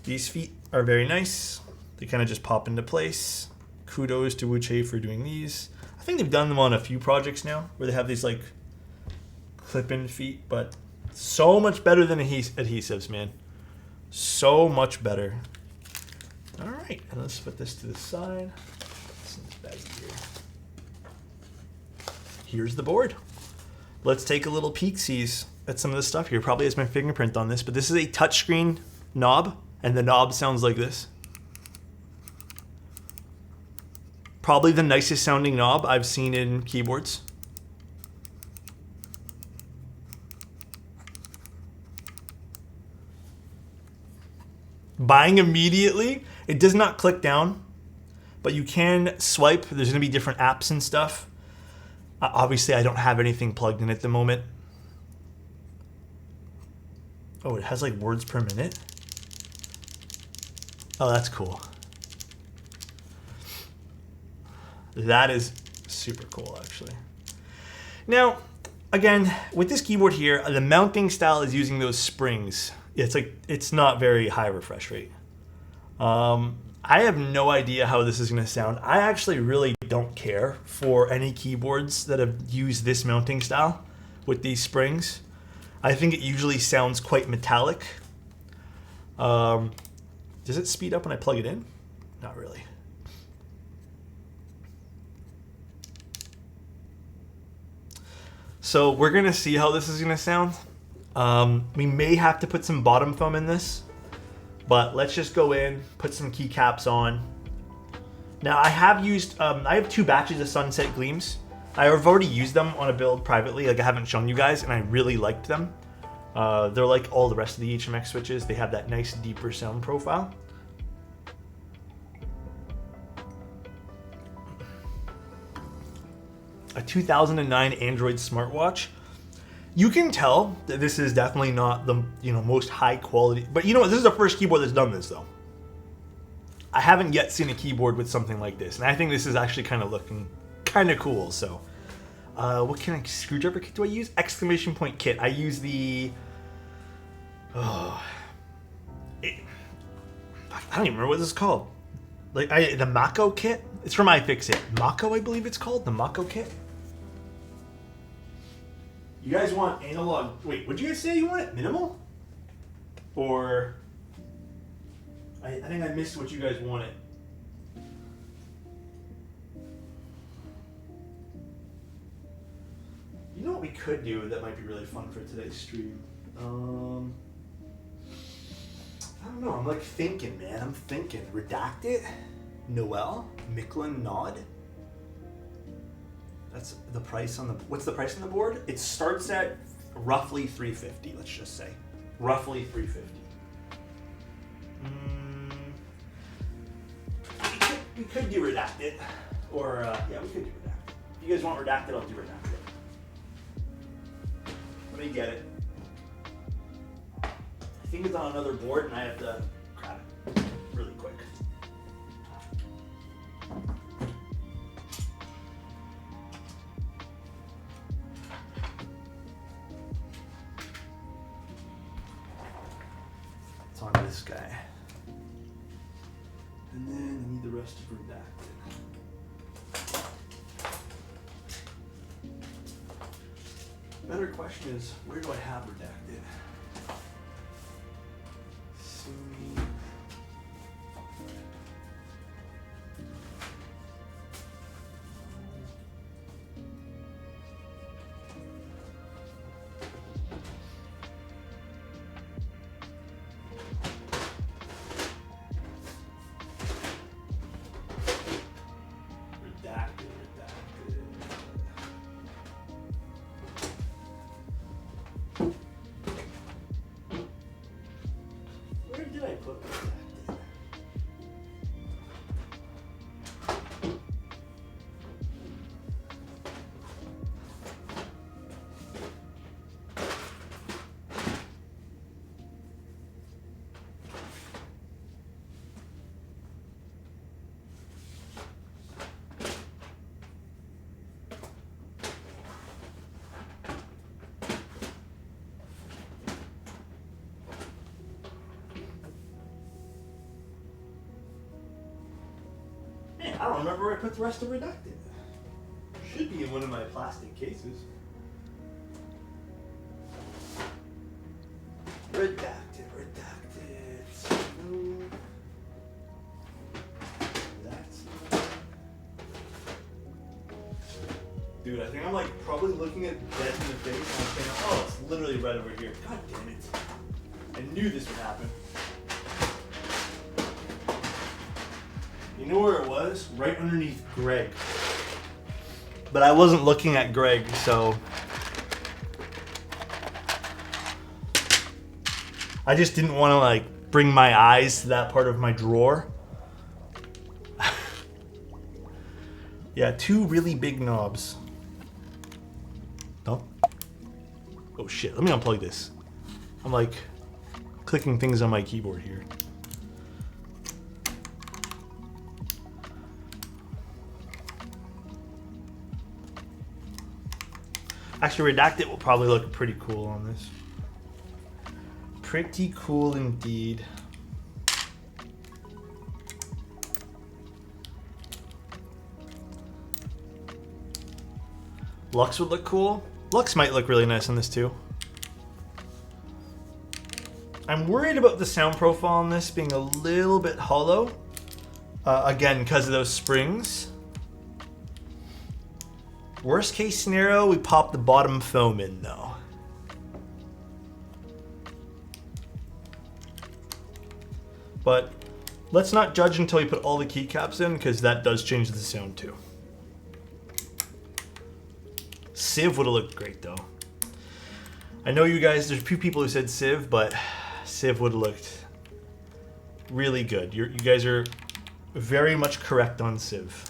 These feet are very nice. They kind of just pop into place. Kudos to Wuche for doing these. I think they've done them on a few projects now where they have these like clip-in feet, but so much better than adhesives, man. So much better. All right, and let's put this to the side. What's in this bag here? Here's the board. Let's take a little peek-sees at some of the stuff here. Probably has my fingerprint on this, but this is a touchscreen knob, and the knob sounds like this. Probably the nicest sounding knob I've seen in keyboards. Buying immediately. It does not click down, but you can swipe. There's going to be different apps and stuff. Obviously, I don't have anything plugged in at the moment. Oh, it has like words per minute. Oh, that's cool. That is super cool, actually. Now, again, with this keyboard here, the mounting style is using those springs. It's not very high refresh rate. I have no idea how this is going to sound. I actually really don't care for any keyboards that have used this mounting style with these springs. I think it usually sounds quite metallic. Does it speed up when I plug it in? Not really. So we're going to see how this is going to sound. We may have to put some bottom foam in this. But let's just go in, put some keycaps on. Now I have used, I have 2 batches of Sunset Gleams. I have already used them on a build privately, like I haven't shown you guys, and I really liked them. They're like all the rest of the HMX switches. They have that nice deeper sound profile. A 2009 Android smartwatch. You can tell that this is definitely not the most high quality, but you know what? This is the first keyboard that's done this though. I haven't yet seen a keyboard with something like this, and I think this is actually kind of looking kind of cool. So, what kind of screwdriver kit do I use? Exclamation point kit. I use the. I don't even remember what this is called. The Mako kit. It's from iFixit. Mako, I believe it's called the Mako kit. You guys want analog? Wait, what did you guys say? You want it minimal? Or I think I missed what you guys wanted. You know what we could do that might be really fun for today's stream? I don't know. I'm like thinking, man. I'm thinking. Redacted? Noel? Micklin Nod? That's the price on the. What's the price on the board? It starts at roughly $350. Let's just say, roughly $350. We could do redacted, or yeah, we could do redacted. If you guys want redacted, I'll do redacted. Let me get it. I think it's on another board, and I have to grab it really quick. On this guy. And then I need the rest of redacted. Better question is, where do I have redacted? Sumi. I don't remember where I put the rest of Redacted. Should be in one of my plastic cases. Redacted. Dude, I think I'm like probably looking at dead in the face and I'm saying, oh, it's literally right over here. God damn it. I knew this would happen. You know where it was? Right underneath Greg. But I wasn't looking at Greg, so I just didn't want to like bring my eyes to that part of my drawer. Yeah, 2 really big knobs. No? Oh shit, let me unplug this. I'm like clicking things on my keyboard here. Actually, Redacted will probably look pretty cool on this. Pretty cool indeed. Lux would look cool. Lux might look really nice on this too. I'm worried about the sound profile on this being a little bit hollow. Again, because of those springs. Worst case scenario, we pop the bottom foam in though. But let's not judge until we put all the keycaps in, because that does change the sound too. Civ would have looked great though. I know you guys, there's a few people who said Civ, but Civ would have looked really good. You guys are very much correct on Civ.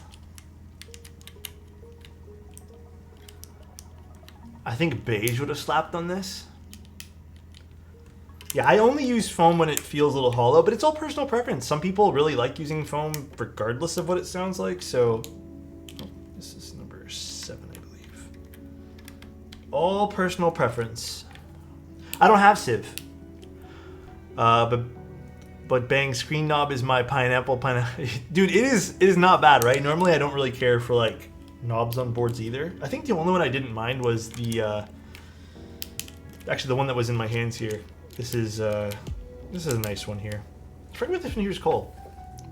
I think beige would have slapped on this. Yeah, I only use foam when it feels a little hollow, but it's all personal preference. Some people really like using foam regardless of what it sounds like, so... Oh, this is number 7, I believe. All personal preference. I don't have Civ. But bang, screen knob is my pineapple. Dude, it is not bad, right? Normally I don't really care for like knobs on boards either. I think the only one I didn't mind was the actually the one that was in my hands here. This is a nice one here. I forget what this one here is called.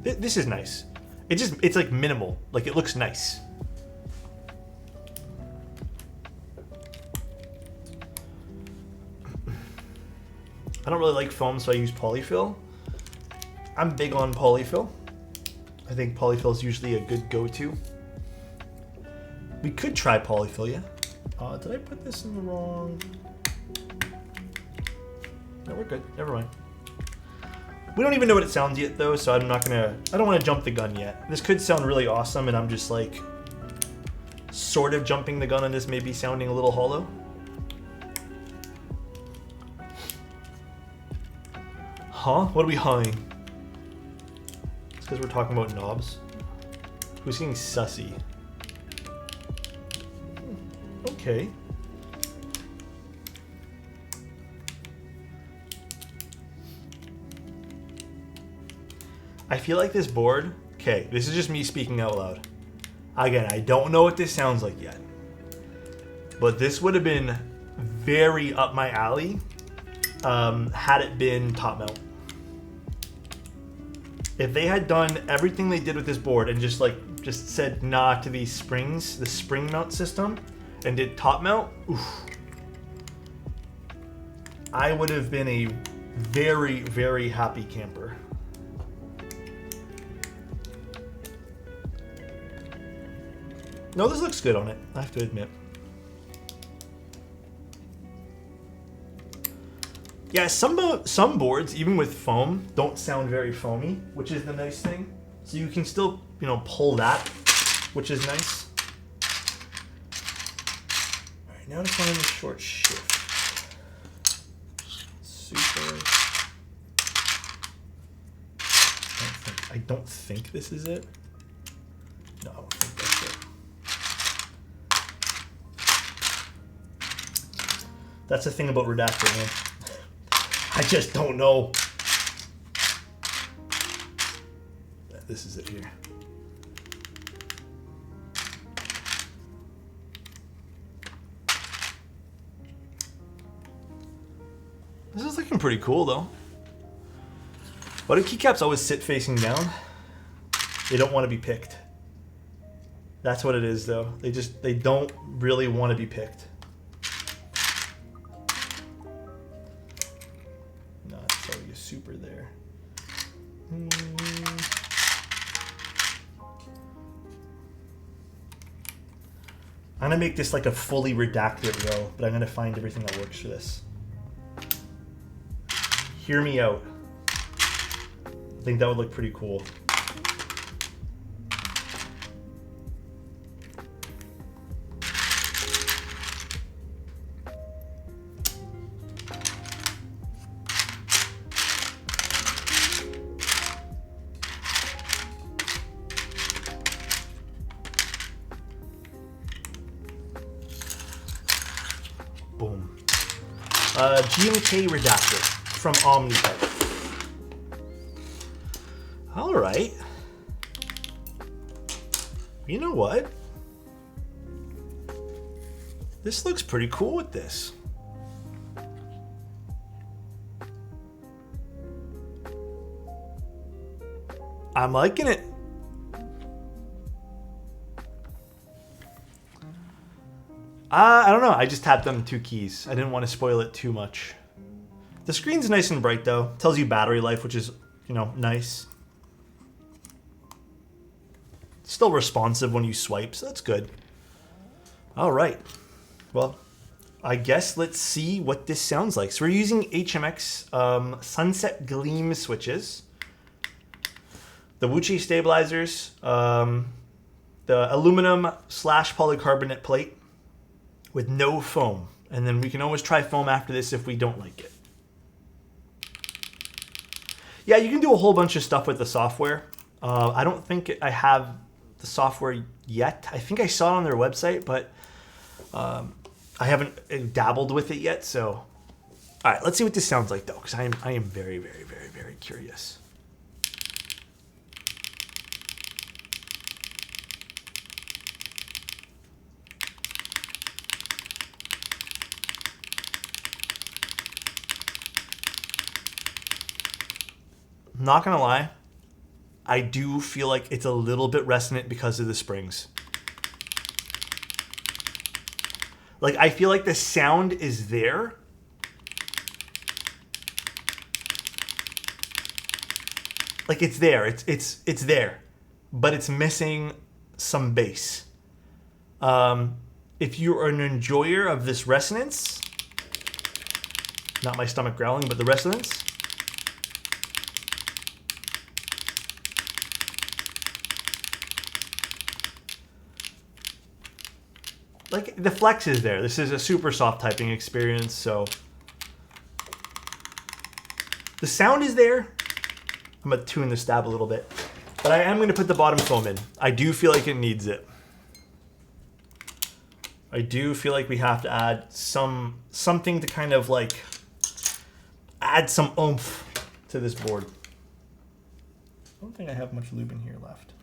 This is nice. It's like minimal. Like it looks nice. I don't really like foam, so I use polyfill. I'm big on polyfill. I think polyfill is usually a good go-to. We could try polyfill, yeah. Did I put this in the wrong? No, we're good. Never mind. We don't even know what it sounds yet, though, so I don't want to jump the gun yet. This could sound really awesome, and I'm just like sort of jumping the gun on this, maybe sounding a little hollow. Huh? What are we humming? It's because we're talking about knobs. Who's getting sussy? Okay. I feel like this board... Okay, this is just me speaking out loud. Again, I don't know what this sounds like yet. But this would have been very up my alley had it been top mount. If they had done everything they did with this board and just said nah to these springs, the spring mount system, and did top mount, oof, I would have been a very, very happy camper. No, this looks good on it, I have to admit. Yeah, some boards, even with foam, don't sound very foamy, which is the nice thing. So you can still, pull that, which is nice. All right, now to find the short shift. Super. I don't think this is it. No, I don't think that's it. That's the thing about Redactor, man. I just don't know. This is it here. This is looking pretty cool though. Why do keycaps always sit facing down? They don't want to be picked. That's what it is though. They don't really want to be picked. No, it's probably a super there. I'm gonna make this like a fully redacted row, but I'm gonna find everything that works for this. Hear me out. I think that would look pretty cool. Boom. GMK redactor from Omnitype. All right. You know what? This looks pretty cool with this. I'm liking it. I don't know. I just tapped on 2 keys. I didn't want to spoil it too much. The screen's nice and bright though. Tells you battery life, which is, you know, nice. Still responsive when you swipe, so that's good. All right. Well, I guess let's see what this sounds like. So we're using HMX Sunset Gleam switches, the Wuchi stabilizers, the aluminum / polycarbonate plate with no foam. And then we can always try foam after this if we don't like it. Yeah, you can do a whole bunch of stuff with the software. I don't think I have the software yet. I think I saw it on their website, but I haven't dabbled with it yet. So, all right, let's see what this sounds like though, because I am very, very, very, very curious. Not gonna lie, I do feel like it's a little bit resonant because of the springs. Like, I feel like the sound is there. Like, it's there. It's there. But it's missing some bass. If you're an enjoyer of this resonance, not my stomach growling, but the resonance, like, the flex is there. This is a super soft typing experience, so the sound is there. I'm gonna tune the stab a little bit, but I am gonna put the bottom foam in. I do feel like it needs it. I do feel like we have to add something to kind of like add some oomph to this board. I don't think I have much lube in here left.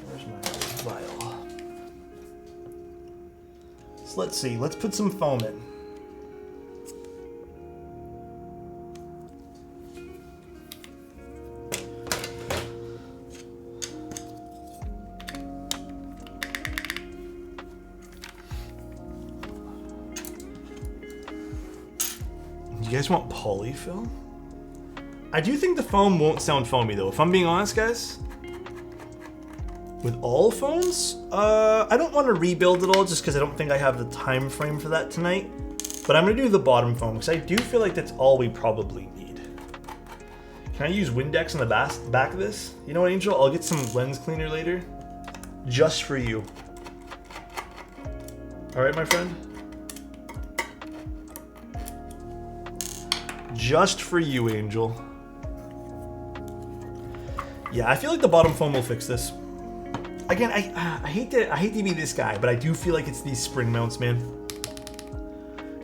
Where's my vial? So let's see. Let's put some foam in. You guys want polyfill? I do think the foam won't sound foamy though, if I'm being honest, guys. With all foams, I don't want to rebuild it all just because I don't think I have the time frame for that tonight. But I'm gonna do the bottom foam because I do feel like that's all we probably need. Can I use Windex on the back of this? You know what, Angel? I'll get some lens cleaner later, just for you. All right, my friend. Just for you, Angel. Yeah, I feel like the bottom foam will fix this. Again, I hate to be this guy, but I do feel like it's these spring mounts, man.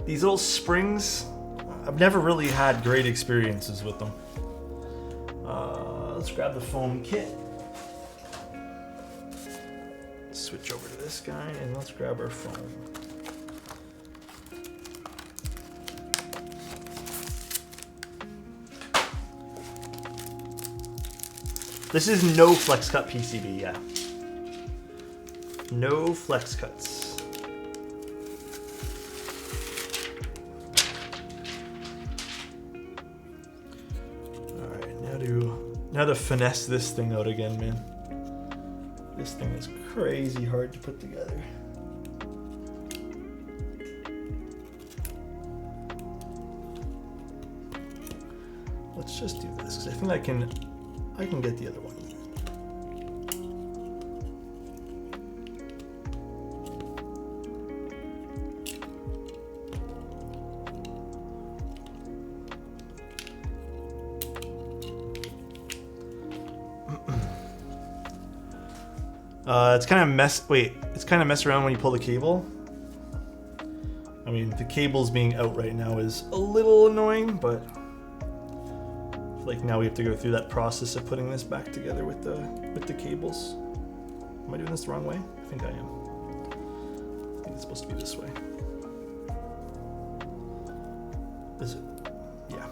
These little springs, I've never really had great experiences with them. Let's grab the foam kit. Switch over to this guy and let's grab our foam. This is no flex cut PCB, yeah. No flex cuts. Alright, now to finesse this thing out again, man. This thing is crazy hard to put together. Let's just do this, because I think I can get the other one. It's kind of mess. Wait, it's kind of mess around when you pull the cable. I mean, the cables being out right now is a little annoying, but I feel like now we have to go through that process of putting this back together with the cables. Am I doing this the wrong way? I think I am. I think it's supposed to be this way. Is it? Yeah.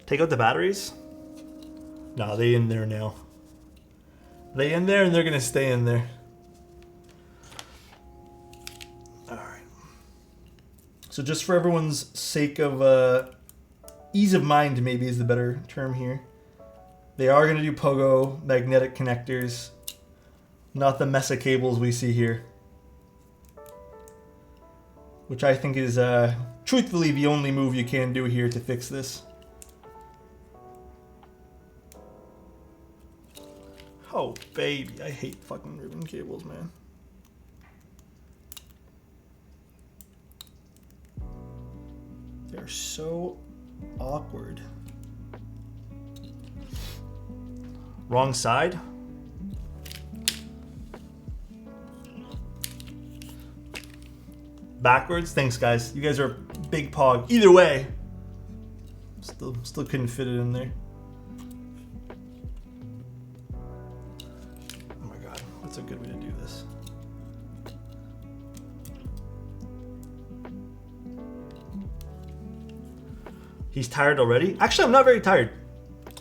Take out the batteries? No, they in there now. They in there and they're gonna stay in there. Alright. So just for everyone's sake of ease of mind, maybe is the better term here. They are gonna do pogo magnetic connectors, not the mesa cables we see here. Which I think is truthfully the only move you can do here to fix this. Oh, baby. I hate fucking ribbon cables, man. They're so awkward. Wrong side? Backwards? Thanks, guys. You guys are big pog. Either way. Still couldn't fit it in there. That's a good way to do this. He's tired already? Actually, I'm not very tired.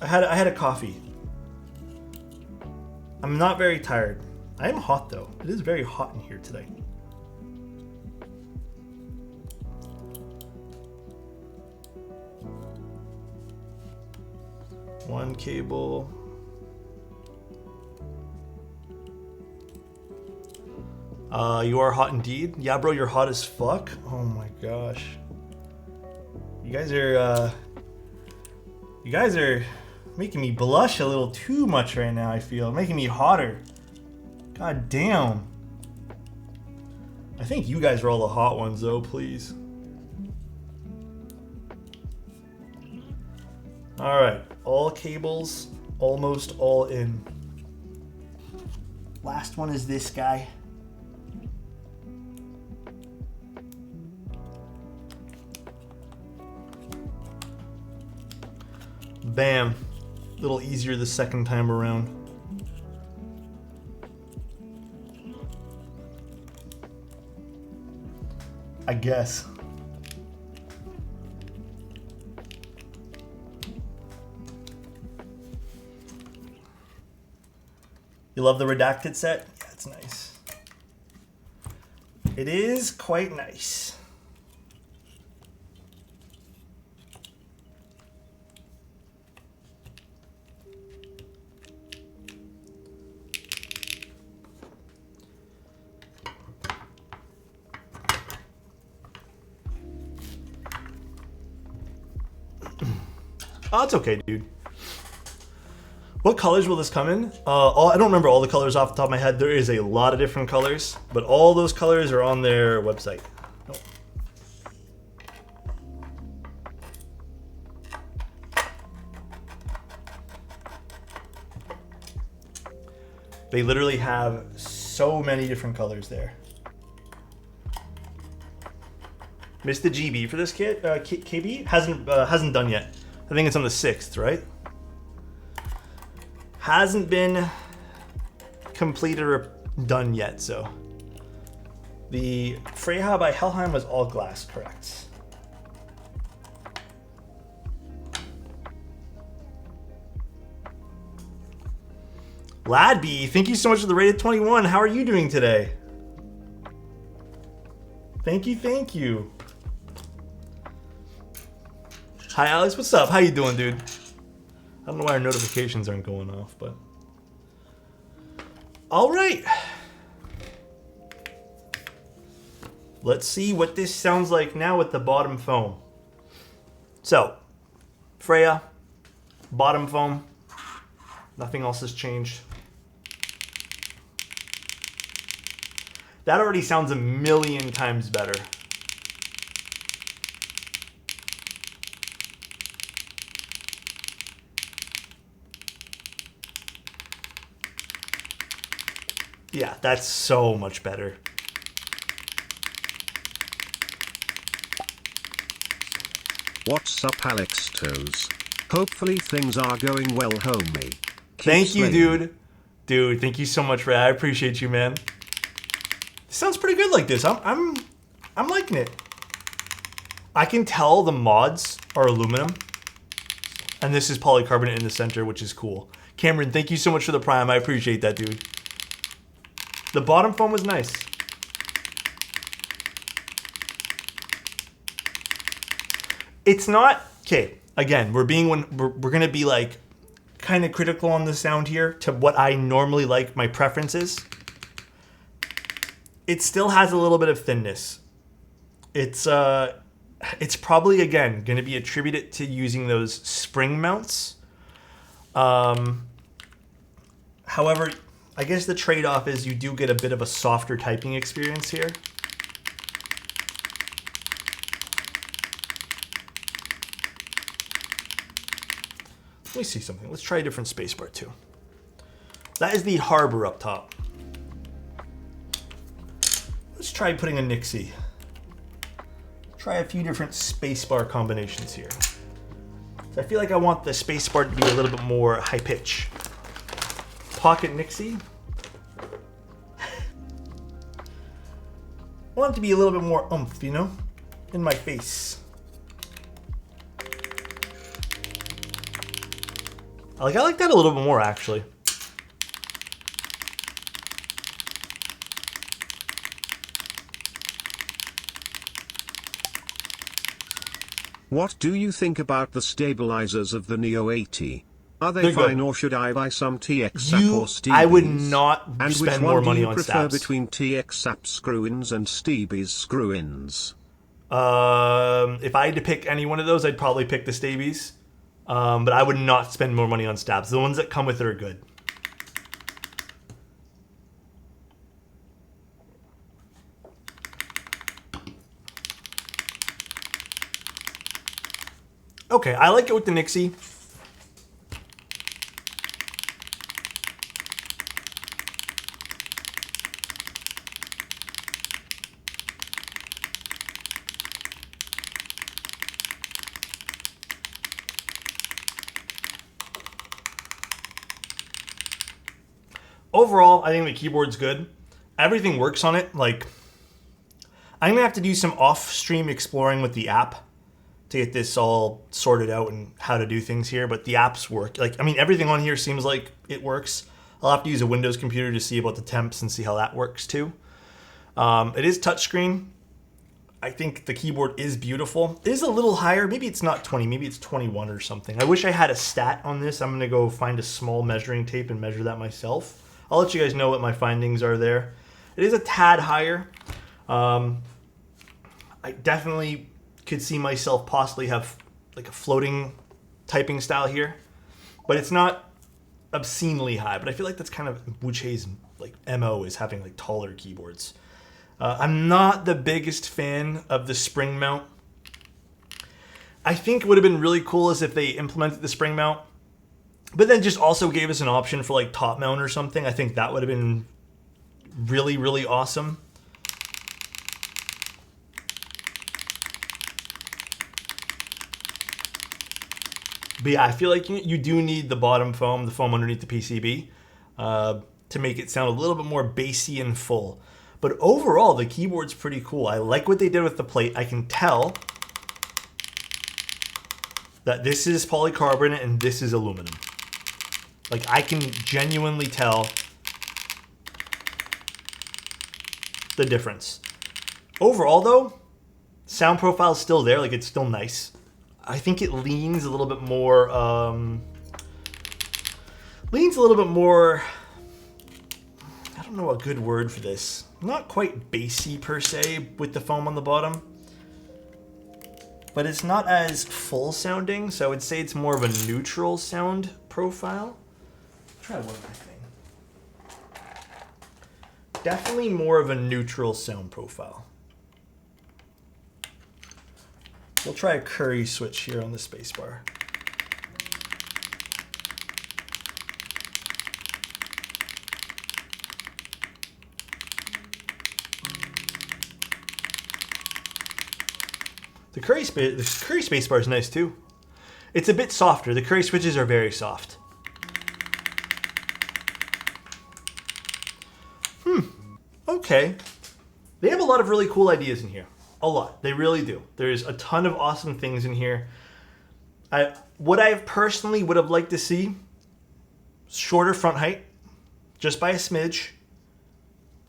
I had a coffee. I'm not very tired. I am hot though. It is very hot in here today. One cable. You are hot indeed. Yeah, bro, you're hot as fuck. Oh my gosh. You guys are making me blush a little too much right now, I feel. Making me hotter. God damn. I think you guys are all the hot ones though, please. Alright, all cables, almost all in. Last one is this guy. Bam. A little easier the second time around. I guess. You love the redacted set? Yeah, it's nice. It is quite nice. Oh, it's okay, dude. What colors will this come in? I don't remember all the colors off the top of my head. There is a lot of different colors, but all those colors are on their website. Oh. They literally have so many different colors there. Missed the GB for this kit. KB hasn't done yet. I think it's on the 6th, right? Hasn't been completed or done yet, so. The Freya by Helheim was all glass, correct. Ladby, thank you so much for the rated 21. How are you doing today? Thank you, thank you. Hi, Alex. What's up? How you doing, dude? I don't know why our notifications aren't going off, but... All right. Let's see what this sounds like now with the bottom foam. So, Freya, bottom foam. Nothing else has changed. That already sounds a million times better. Yeah, that's so much better. What's up, Alexotos? Hopefully things are going well, homie. Thank you, dude. Dude, thank you so much, Ray. I appreciate you, man. This sounds pretty good like this. I'm liking it. I can tell the mods are aluminum. And this is polycarbonate in the center, which is cool. Cameron, thank you so much for the prime. I appreciate that, dude. The bottom foam was nice. It's not, okay, again, we're gonna be like kind of critical on the sound here to what I normally like, my preferences. It still has a little bit of thinness. It's probably, again, gonna be attributed to using those spring mounts. However, I guess the trade-off is you do get a bit of a softer typing experience here. Let me see something. Let's try a different spacebar too. That is the Harbor up top. Let's try putting a Nixie. Try a few different spacebar combinations here. So I feel like I want the spacebar to be a little bit more high pitch. Pocket Nixie. I want it to be a little bit more oomph, you know? In my face. I like that a little bit more, actually. What do you think about the stabilizers of the Neo 80? Are they fine, or should I buy some TX sap or Steebies? I would not and spend more money on saps. And which one do you prefer saps. between TX sap screw-ins and Steebies screw-ins? If I had to pick any one of those, I'd probably pick the Stabies. But I would not spend more money on stabs. The ones that come with it are good. Okay, I like it with the Nixie. Overall, I think the keyboard's good. Everything works on it. Like, I'm gonna have to do some off-stream exploring with the app to get this all sorted out and how to do things here, but the apps work. Like, I mean, everything on here seems like it works. I'll have to use a Windows computer to see about the temps and see how that works too. It is touchscreen. I think the keyboard is beautiful. It is a little higher. Maybe it's not 20, maybe it's 21 or something. I wish I had a stat on this. I'm gonna go find a small measuring tape and measure that myself. I'll let you guys know what my findings are there. It is a tad higher. I definitely could see myself possibly have like a floating typing style here, but it's not obscenely high. But I feel like that's kind of Wuche's like MO, is having like taller keyboards. I'm not the biggest fan of the spring mount. I think it would have been really cool is if they implemented the spring mount, but then just also gave us an option for like top mount or something. I think that would have been really, really awesome. But yeah, I feel like you do need the bottom foam, the foam underneath the PCB, to make it sound a little bit more bassy and full. But overall, the keyboard's pretty cool. I like what they did with the plate. I can tell that this is polycarbonate and this is aluminum. Like, I can genuinely tell the difference. Overall, though, sound profile is still there. Like, it's still nice. I think it leans a little bit more, I don't know a good word for this. Not quite bassy per se with the foam on the bottom, but it's not as full sounding, so I would say it's more of a neutral sound profile. Try one more thing. Definitely more of a neutral sound profile. We'll try a curry switch here on the spacebar. The curry spacebar is nice too. It's a bit softer. The curry switches are very soft. Okay. They have a lot of really cool ideas in here. A lot. They really do. There's a ton of awesome things in here. What I personally would have liked to see, shorter front height, just by a smidge.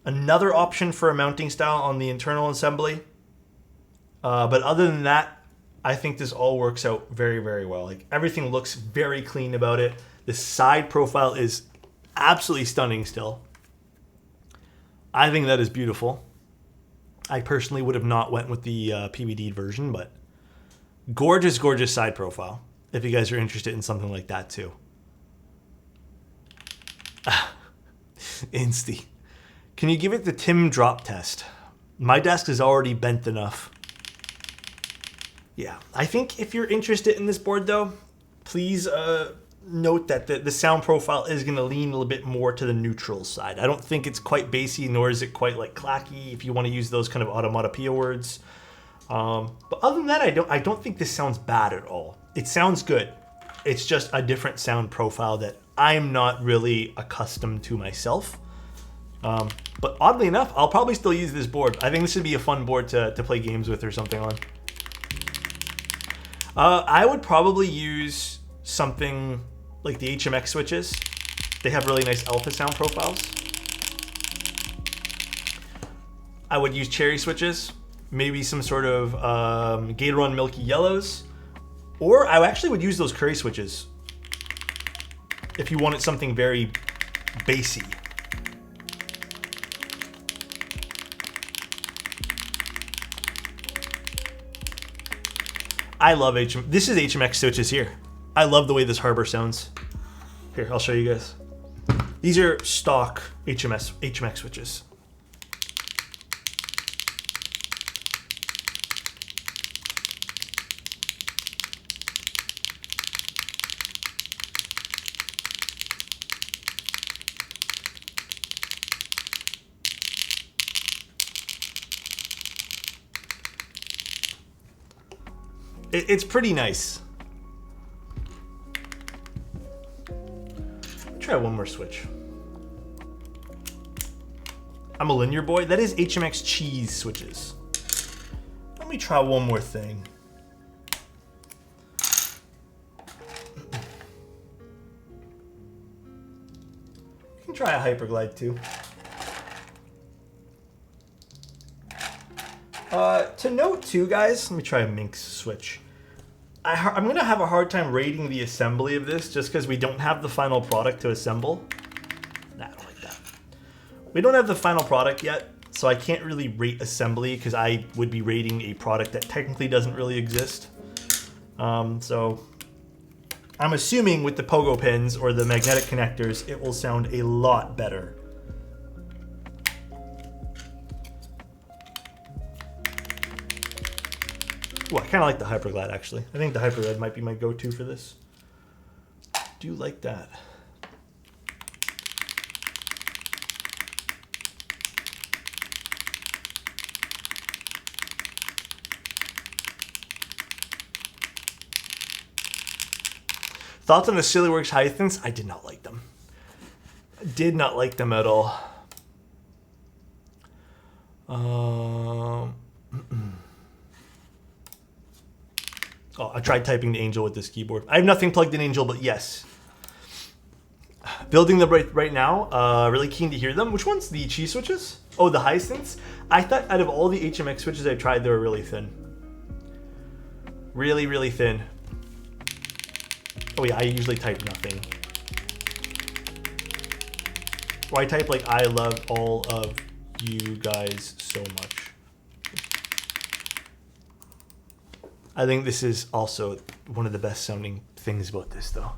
Another option for a mounting style on the internal assembly. But other than that, I think this all works out very, very well. Like, everything looks very clean about it. The side profile is absolutely stunning still. I think that is beautiful. I personally would have not went with the PVD version, but gorgeous, gorgeous side profile. If you guys are interested in something like that too. Insty. Can you give it the Tim drop test? My desk is already bent enough. Yeah, I think if you're interested in this board though, please note that the sound profile is going to lean a little bit more to the neutral side. I don't think it's quite bassy, nor is it quite like clacky, if you want to use those kind of automatopoeia words. But other than that, I don't think this sounds bad at all. It sounds good. It's just a different sound profile that I'm not really accustomed to myself. But oddly enough, I'll probably still use this board. I think this would be a fun board to play games with or something on. I would probably use something like the HMX switches. They have really nice alpha sound profiles. I would use cherry switches, maybe some sort of Gateron Milky Yellows, or I actually would use those curry switches if you wanted something very bassy. I love this is HMX switches here. I love the way this harbor sounds. Here, I'll show you guys. These are stock HMX switches. It's pretty nice. Try one more switch. I'm a linear boy. That is HMX cheese switches. Let me try one more thing. You can try a Hyperglide too. To note too, guys, let me try a Minx switch. I'm going to have a hard time rating the assembly of this just because we don't have the final product to assemble. Nah, I don't like that. We don't have the final product yet, so I can't really rate assembly because I would be rating a product that technically doesn't really exist. So I'm assuming with the pogo pins or the magnetic connectors, it will sound a lot better. Ooh, I kind of like the Hyperglide, actually. I think the Hyperglide might be my go-to for this. Do like that. Thoughts on the Sillyworks Hyacinths? I did not like them. Did not like them at all. Oh, I tried typing the Angel with this keyboard. I have nothing plugged in Angel, but yes. Building them right now. Really keen to hear them. Which one's the cheese switches? Oh, the Hyacinths? I thought out of all the HMX switches I tried, they were really thin. Really, really thin. Oh yeah, I usually type nothing. Or I type like, I love all of you guys so much. I think this is also one of the best sounding things about this though.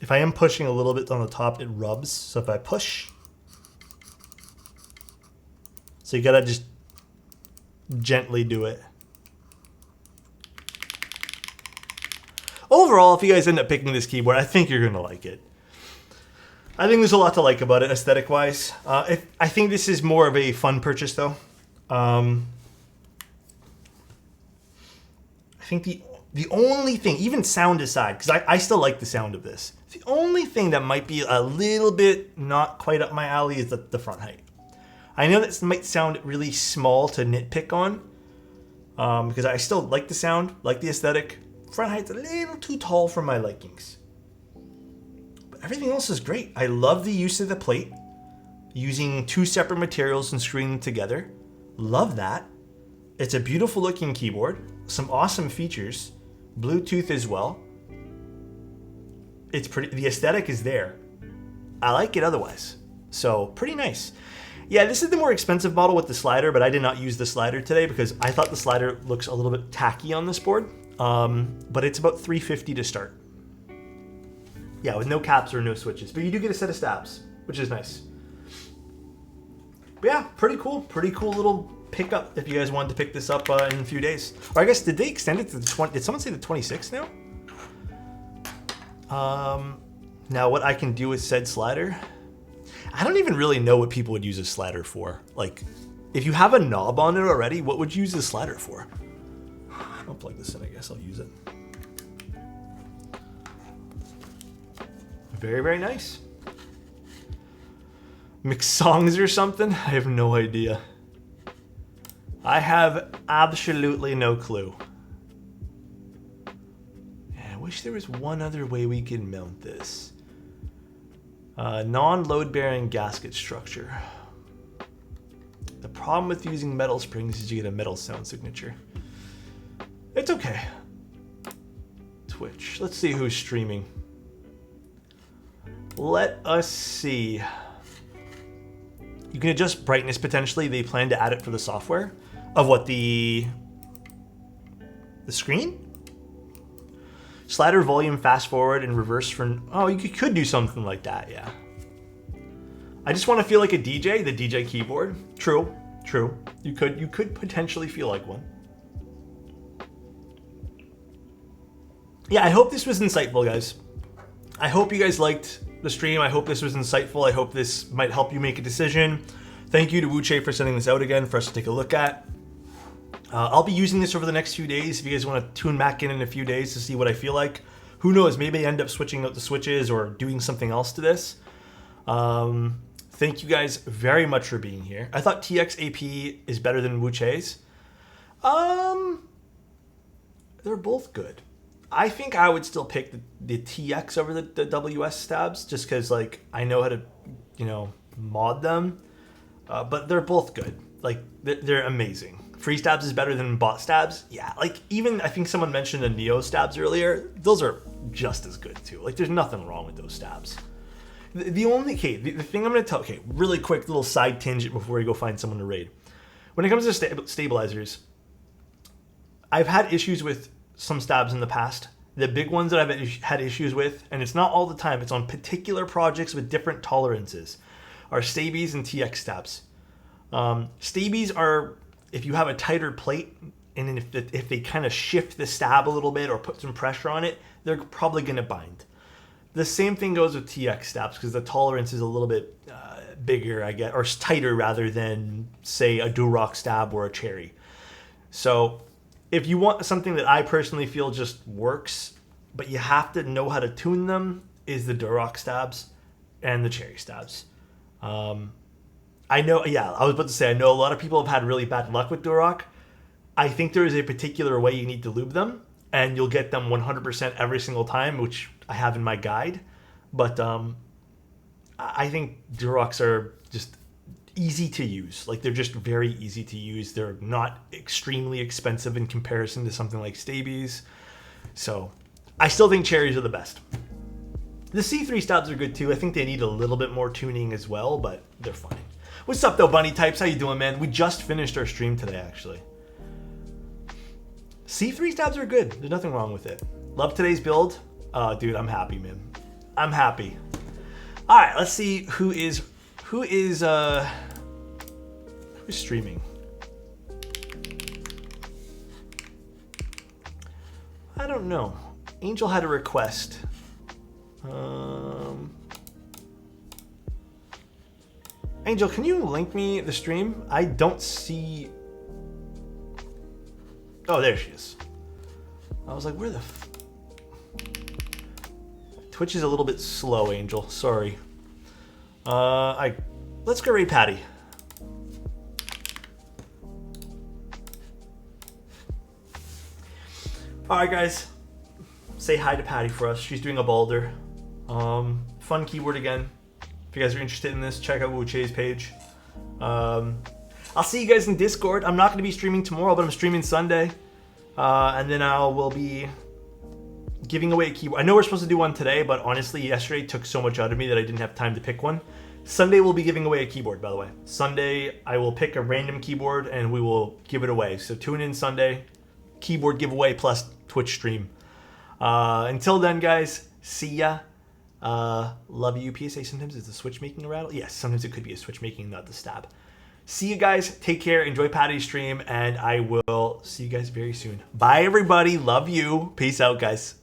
If I am pushing a little bit on the top, it rubs. So if I push, so you gotta just gently do it. Overall, if you guys end up picking this keyboard, I think you're gonna like it. I think there's a lot to like about it aesthetic-wise. I think this is more of a fun purchase though. I think the only thing, even sound aside, because I still like the sound of this. The only thing that might be a little bit not quite up my alley is the front height. I know that might sound really small to nitpick on, because I still like the sound, like the aesthetic. Front height's a little too tall for my likings. But everything else is great. I love the use of the plate, using two separate materials and screwing them together. Love that. It's a beautiful looking keyboard. Some awesome features. Bluetooth as well. It's pretty, the aesthetic is there. I like it otherwise. So pretty nice. Yeah, this is the more expensive model with the slider, but I did not use the slider today because I thought the slider looks a little bit tacky on this board. But it's about $350 to start. Yeah, with no caps or no switches, but you do get a set of stabs, which is nice. But yeah, pretty cool little pickup if you guys wanted to pick this up in a few days. Or I guess, did they extend it to the 20, did someone say the 26th now? Now what I can do with said slider, I don't even really know what people would use a slider for. Like, if you have a knob on it already, what would you use a slider for? I'll plug this in, I guess I'll use it. Very, very nice. Mix songs or something? I have no idea. I have absolutely no clue. I wish there was one other way we could mount this. Non-load bearing gasket structure. The problem with using metal springs is you get a metal sound signature. It's okay. Twitch. Let's see who's streaming. Let us see. You can adjust brightness potentially. They plan to add it for the software. Of what, the screen? Slider volume fast forward and reverse for, oh, you could do something like that, yeah. I just want to feel like a DJ, the DJ keyboard. True. You could potentially feel like one. Yeah, I hope this was insightful, guys. I hope you guys liked the stream. I hope this was insightful. I hope this might help you make a decision. Thank you to Wuche for sending this out again for us to take a look at. I'll be using this over the next few days. If you guys want to tune back in a few days to see what I feel like. Who knows, maybe I end up switching out the switches or doing something else to this. Thank you guys very much for being here. I thought TXAP is better than Wuche's. They're both good. I think I would still pick the TX over the WS stabs just because, like, I know how to, mod them. But they're both good. Like, they're amazing. free stabs is better than bot stabs. Yeah, like even I think someone mentioned the Neo stabs earlier. Those are just as good too. Like there's nothing wrong with those stabs. The only, okay, the thing I'm going to tell, okay, really quick little side tangent before we go find someone to raid. When it comes to stabilizers, I've had issues with some stabs in the past. The big ones that I've had issues with, and it's not all the time, it's on particular projects with different tolerances, are stabies and TX stabs. Stabies are, if you have a tighter plate, and if they kind of shift the stab a little bit or put some pressure on it, they're probably going to bind. The same thing goes with TX stabs because the tolerance is a little bit bigger, I guess, or tighter rather than, say, a Duroc stab or a cherry. So if you want something that I personally feel just works, but you have to know how to tune them, is the Duroc stabs and the cherry stabs. I know, yeah, I was about to say, I know a lot of people have had really bad luck with Duroc. I think there is a particular way you need to lube them, and you'll get them 100% every single time, which I have in my guide. But I think Durocs are just easy to use. Like, they're just very easy to use. They're not extremely expensive in comparison to something like Stabies. So I still think cherries are the best. The C3 stabs are good too. I think they need a little bit more tuning as well, but they're fine. What's up though, Bunny Types? How you doing, man? We just finished our stream today, actually. C3 stabs are good. There's nothing wrong with it. Love today's build. Dude, I'm happy, man. I'm happy. All right, let's see who's streaming. I don't know. Angel had a request. Angel, can you link me the stream? I don't see. Oh, there she is. I was like, where the Twitch is a little bit slow, Angel. Sorry. Let's go raid Patty. Alright, guys. Say hi to Patty for us. She's doing a Balder. Fun keyword again. If you guys are interested in this, check out Wuche's page. I'll see you guys in Discord. I'm not going to be streaming tomorrow, but I'm streaming Sunday. And then I will be giving away a keyboard. I know we're supposed to do one today, but honestly, yesterday took so much out of me that I didn't have time to pick one. Sunday, we'll be giving away a keyboard, by the way. Sunday, I will pick a random keyboard, and we will give it away. So tune in Sunday. Keyboard giveaway plus Twitch stream. Until then, guys, see ya. Love you. PSA, sometimes is the Switch making a rattle? Yes, sometimes it could be a Switch making, not the stab. See you guys. Take care. Enjoy Patty's stream, and I will see you guys very soon. Bye, everybody. Love you. Peace out, guys.